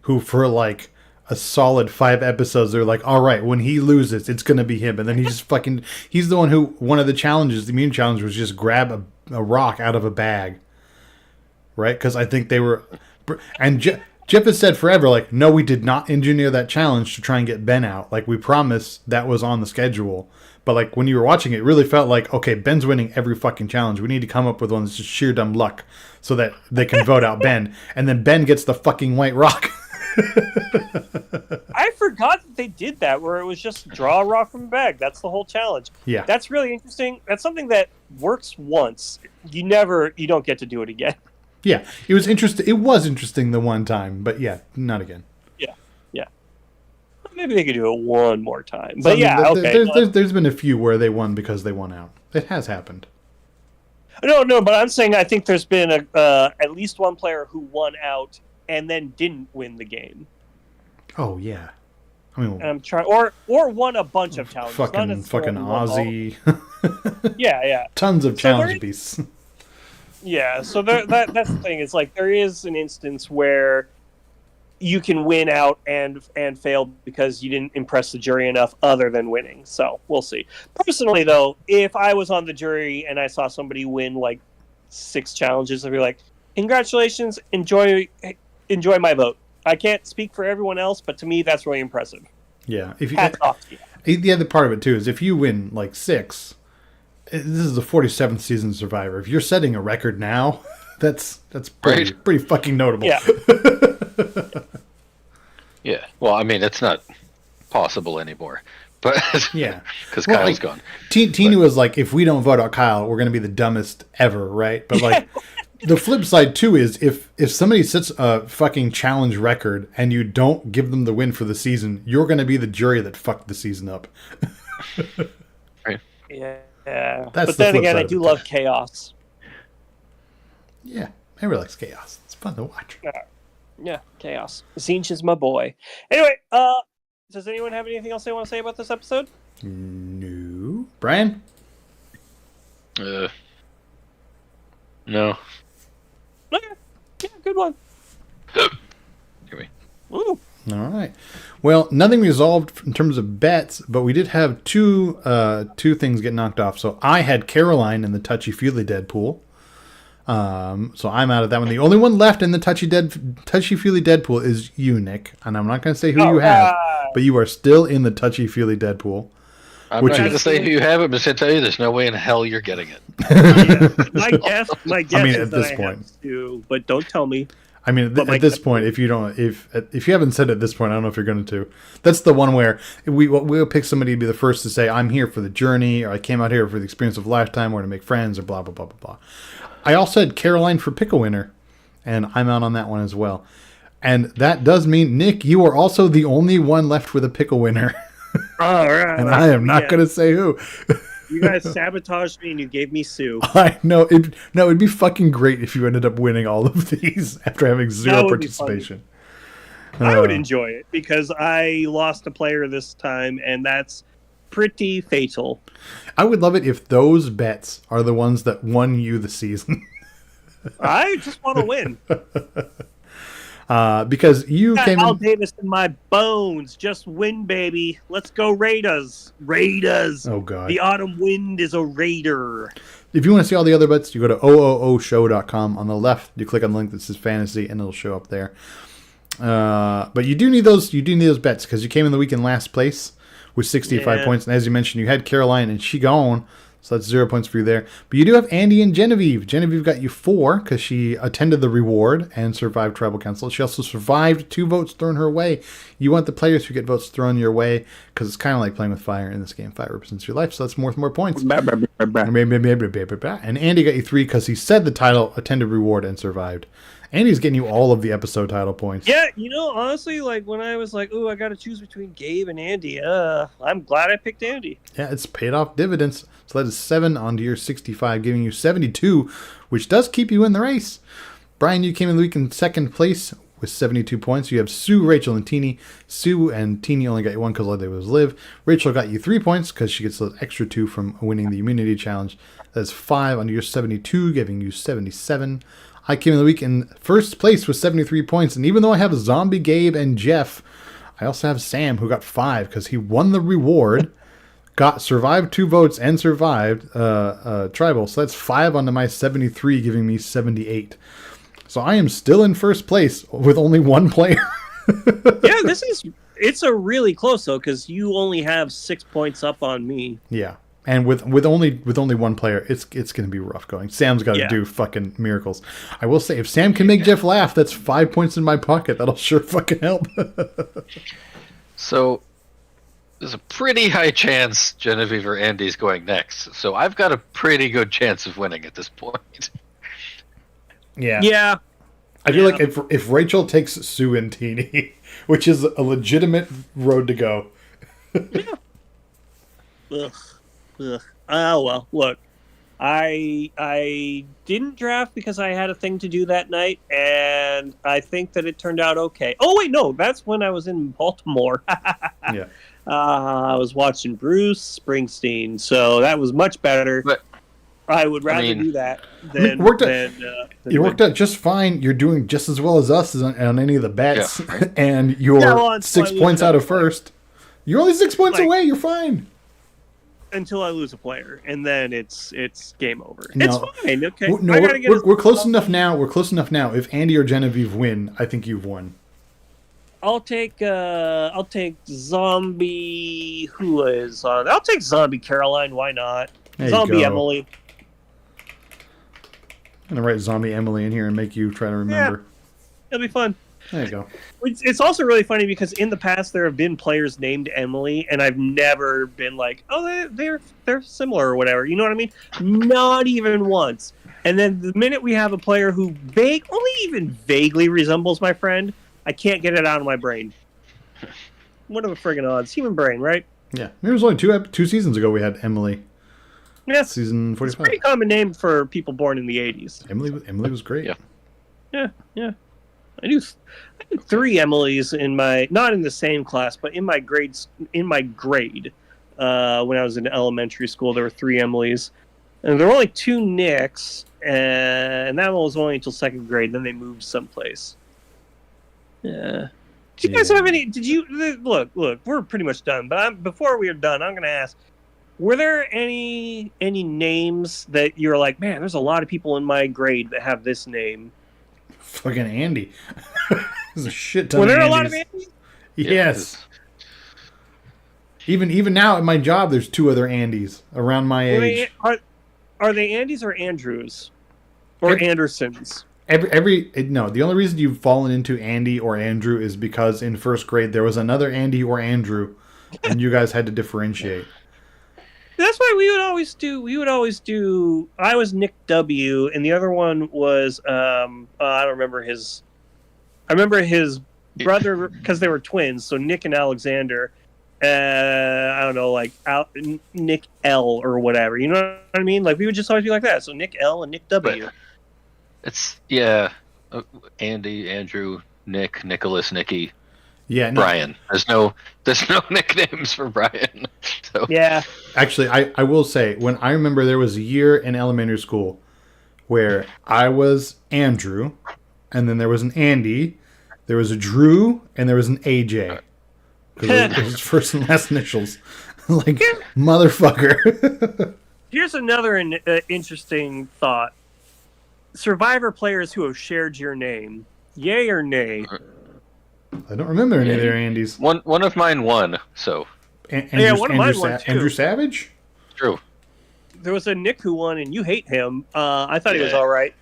who for like a solid 5 episodes, they're like, all right, when he loses, it's going to be him. And then he just he's the one who, one of the challenges, the immune challenge was just grab a rock out of a bag. Right? Because I think they were, and Jeff has said forever, like, no, we did not engineer that challenge to try and get Ben out. Like, we promised that was on the schedule. But like, when you were watching it really felt like, okay, Ben's winning every fucking challenge. We need to come up with one that's just sheer dumb luck so that they can vote out Ben. And then Ben gets the fucking white rock. I forgot that they did that, where it was just draw a rock from a bag. That's the whole challenge. Yeah. That's really interesting. That's something that works once. You don't get to do it again. Yeah. It was interesting. It was interesting the one time, but yeah, not again. Yeah. Maybe they could do it one more time. But there's been a few where they won because they won out. It has happened. No, but I'm saying I think there's been at least one player who won out and then didn't win the game. Oh yeah, I mean, and I'm trying, or won a bunch of challenges. Fucking Aussie. Yeah. Tons of challenge beasts. Yeah, so that's the thing. It's like there is an instance where you can win out and fail because you didn't impress the jury enough other than winning. So we'll see. Personally, though, if I was on the jury and I saw somebody win like 6 challenges, I'd be like, congratulations, enjoy my vote. I can't speak for everyone else, but to me, that's really impressive. Yeah. If you, Hats off to you. the other part of it, too, is if you win like 6, this is the 47th season Survivor. If you're setting a record now, that's pretty fucking notable. Yeah. Yeah. Well, I mean, it's not possible anymore. But Yeah. because Well, Kyle's like, gone. Tina was like, if we don't vote out Kyle, we're going to be the dumbest ever, right? But like, the flip side too is if somebody sets a fucking challenge record and you don't give them the win for the season, you're going to be the jury that fucked the season up. Right. Yeah. That's But the then flip again, side I of do it. love chaos. Yeah, everybody likes chaos. It's fun to watch. Yeah, chaos. Zinch is my boy. Anyway, does anyone have anything else they want to say about this episode? No, Brian. No. Okay. Yeah, good one. Hear me. Ooh. All right. Well, nothing resolved in terms of bets, but we did have two things get knocked off. So I had Caroline in the Touchy Feely Deadpool. So I'm out of that one. The only one left in the Touchy Feely Deadpool is you, Nick. And I'm not going to say who you have, but you are still in the Touchy Feely Deadpool. I'm Which not going to is- say who you have it, but I'm just going to tell you there's no way in hell you're getting it. My guess I mean, is at that this I point. have to, but don't tell me. I mean, But my at this guess- point, if you haven't said it at this point, I don't know if you're going to. That's the one where we'll pick somebody to be the first to say, I'm here for the journey, or I came out here for the experience of a lifetime, or to make friends, or blah, blah, blah, blah, blah. I also had Caroline for pick a winner, and I'm out on that one as well. And that does mean, Nick, you are also the only one left with a pick a winner. All right. And I am not going to say who. You guys sabotaged me and you gave me Sue. I know. It'd be fucking great if you ended up winning all of these after having zero That would be funny. participation. I would enjoy it because I lost a player this time, and that's pretty fatal. I would love it if those bets are the ones that won you the season. I just want to win. Because you Got came Al in. Davis in my bones. Just win, baby. Let's go Raiders. Raiders. Oh, God. The autumn wind is a raider. If you want to see all the other bets, you go to ooshow.com. On the left, you click on the link that says fantasy, and it'll show up there. But you do need those. You do need those bets because you came in the week in last place with 65 points, and as you mentioned, you had Caroline and she gone. So that's 0 points for you there. But you do have Andy and Genevieve. Genevieve got you 4 because she attended the reward and survived Tribal Council. She also survived 2 votes thrown her way. You want the players who get votes thrown your way because it's kind of like playing with fire in this game. Fire represents your life, so that's more points. And Andy got you 3 because he said the title, attended reward, and survived. Andy's getting you all of the episode title points. Yeah, honestly, like when I was like, "Ooh, I got to choose between Gabe and Andy," I'm glad I picked Andy. Yeah, it's paid off dividends. So that is 7 onto your 65, giving you 72, which does keep you in the race. Brian, you came in the week in second place with 72 points. You have Sue, Rachel, and Teeny. Sue and Teeny only got you 1 because all they did was live. Rachel got you 3 points because she gets those extra 2 from winning the immunity challenge. That's 5 onto your 72, giving you 77. I came in the week in first place with 73 points, and even though I have Zombie Gabe and Jeff, I also have Sam who got 5 because he won the reward, survived 2 votes, and survived Tribal. So that's 5 onto my 73, giving me 78. So I am still in first place with only 1 player. Yeah, it's a really close though because you only have 6 points up on me. Yeah. And with only 1 player, it's going to be rough going. Sam's got to do fucking miracles. I will say, if Sam can make Jeff laugh, that's 5 points in my pocket. That'll sure fucking help. So there's a pretty high chance Genevieve or Andy's going next. So I've got a pretty good chance of winning at this point. Yeah. Yeah. I feel like if Rachel takes Sue and Teeny, which is a legitimate road to go. Ugh. Oh well, look, I didn't draft because I had a thing to do that night, and I think that it turned out okay. Oh wait, no, that's when I was in Baltimore. Yeah. I was watching Bruce Springsteen, so that was much better. But I would rather mean- do that I mean, than, it worked out just fine. You're doing just as well as us on any of the bets, Yeah, right. and you're Yeah, well, until 6 I lose points out another of first. You're only 6 points Like- away. You're fine. until I lose a player, and then it's game over. No. It's fine. Okay, No, I gotta get. we're close enough now. We're close enough now. If Andy or Genevieve win, I think you've won. I'll take Zombie. Who is on? I'll take Zombie Caroline. Why not? There you Zombie go. Emily. I'm gonna write Zombie Emily in here and make you try to remember. It'll be fun. There you go. It's also really funny because in the past there have been players named Emily, and I've never been like, oh, they're similar or whatever. You know what I mean? Not even once. And then the minute we have a player who only even vaguely resembles my friend, I can't get it out of my brain. What are the friggin' odds? Human brain, right? Yeah, it was only two seasons ago we had Emily. Yes. Season It's a 45. pretty common name for people born in the 80s. Emily was great. Yeah. Yeah. I knew 3 Emilys not in the same class, but in my grade. When I was in elementary school, there were 3 Emilys, and there were only 2 Nicks, and that one was only until 2nd grade. Then they moved someplace. Yeah. Did you guys have any? Did you look? We're pretty much done, but before we are done, I'm going to ask: were there any names that you're like, man? There's a lot of people in my grade that have this name. Fucking Andy. There's a shit ton Were there of a lot of Andys. Andys? Yes. Even now at my job, there's 2 other Andys around my age. Are they Andys or Andrews? Or Andersons? No, the only reason you've fallen into Andy or Andrew is because in 1st grade there was another Andy or Andrew, and you guys had to differentiate. That's why we would always do. I was Nick W, and the other one was I don't remember his. I remember his brother because they were twins. So Nick and Alexander. I don't know, like Nick L or whatever. You know what I mean? Like we would just always be like that. So Nick L and Nick W. But it's Andy, Andrew, Nick, Nicholas, Nicky, Yeah, no, Brian. There's no nicknames for Brian. So Yeah. actually, I will say, when I remember there was a year in elementary school where I was Andrew, and then there was an Andy, there was a Drew, and there was an AJ. Because it was his first and last initials. Like, motherfucker. Here's another interesting thought. Survivor players who have shared your name, yay or nay? I don't remember any of their Andys. one of mine won. So One of mine won, too. Andrew Savage? true. There was a Nick who won, and you hate him. I thought he was Yeah. all right.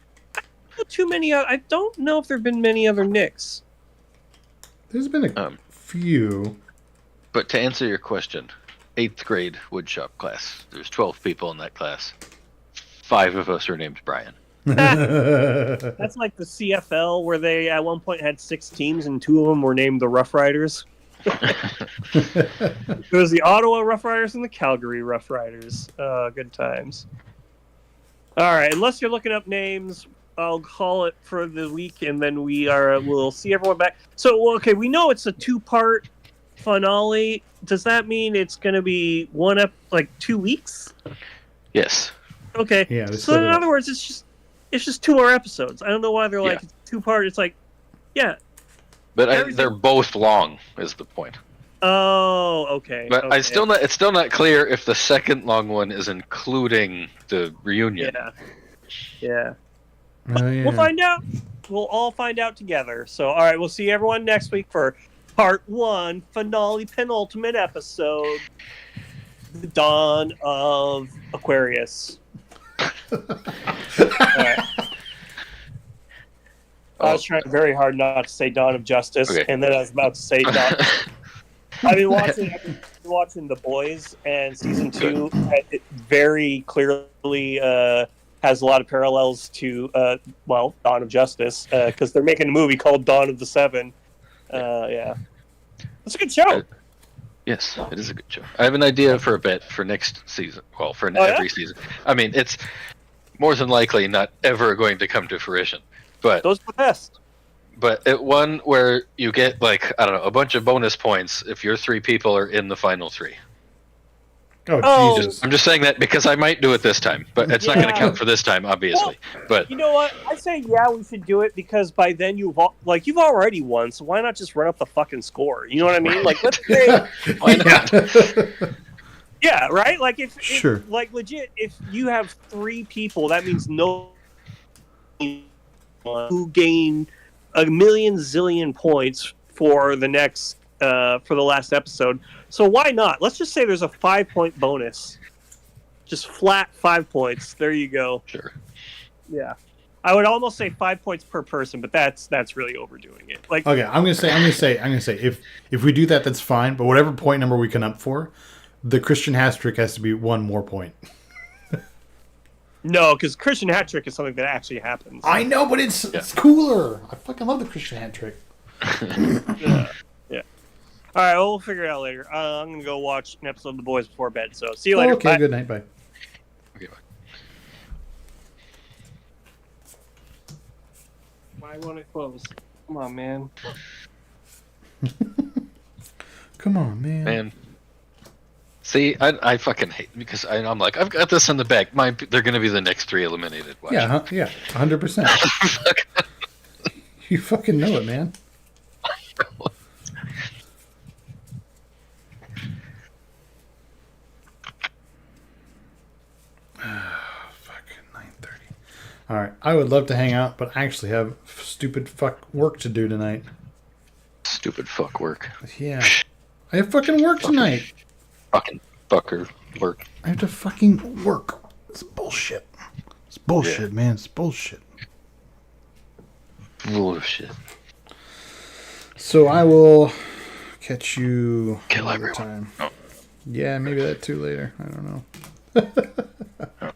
I don't know if there have been many other Nicks. There's been a few. But to answer your question, 8th grade woodshop class. There's 12 people in that class. 5 of us are named Brian. That's like the CFL where they at one point had 6 teams and 2 of them were named the Rough Riders. There was the Ottawa Rough Riders and the Calgary Rough Riders. Good times. All right, unless you're looking up names, I'll call it for the week, and then we'll see everyone back. So, okay, we know it's a 2-part finale. Does that mean it's going to be 2 weeks? Yes. Okay. Yeah, they So split in it up. other words, it's just 2 more episodes. I don't know why they're like Yeah. it's 2-part. It's like, yeah. But Everything- they're both long is the point. Oh, okay. But okay. it's still not clear if the second long one is including the reunion. Yeah. Oh, yeah. We'll find out. We'll all find out together. So, all right, we'll see everyone next week for part 1, finale, penultimate episode, The Dawn of Aquarius. All right. I was trying very hard not to say Dawn of Justice, Okay. and then I was about to say Dawn. I've been watching The Boys, and season 2 it very clearly has a lot of parallels to Dawn of Justice, because they're making a movie called Dawn of the Seven. Yeah, it's a good show. Yes, it is a good show. I have an idea for a bit for next season. Well, for yeah? every season. I mean, it's more than likely not ever going to come to fruition. But Those are the best. one where you get, like, I don't know, a bunch of bonus points if your 3 people are in the final 3. Oh. Jesus. I'm just saying that because I might do it this time, but it's not going to Yeah. count for this time, obviously. But You know what? I say yeah, we should do it because by then you've already won. So why not just run up the fucking score? You know what I mean? Like let's say, why not? yeah, right. Like Sure. if like legit, if you have 3 people, that means no who gain a million zillion points for the next for the last episode. So why not? Let's just say there's a 5-point bonus. Just flat 5 points. There you go. Sure. Yeah. I would almost say 5 points per person, but that's really overdoing it. Like Okay, I'm gonna say if we do that, that's fine. But whatever point number we come up for, the Christian hat trick has to be 1 more point. no, because Christian hat trick is something that actually happens. I know, but it's cooler. I fucking love the Christian hat trick. Yeah. All right, well, we'll figure it out later. I'm gonna go watch an episode of The Boys before bed. So see you later. Okay, Bye. good night, bye. Okay, bye. Why won't it close? Come on, man. Come on, man. Man. See, I fucking hate because I'm like, I've got this in the bag. They're going to be the next 3 eliminated. Watch. Yeah, 100%. You fucking know it, man. Fucking 9:30. All right, I would love to hang out, but I actually have stupid fuck work to do tonight. Stupid fuck work. Yeah, I have fucking work tonight. Fucking fucker work. I have to fucking work. It's bullshit. It's bullshit, man. It's bullshit. Bullshit. So I will catch you Kill another everyone. time. Oh. Yeah, maybe that too later. I don't know. Oh.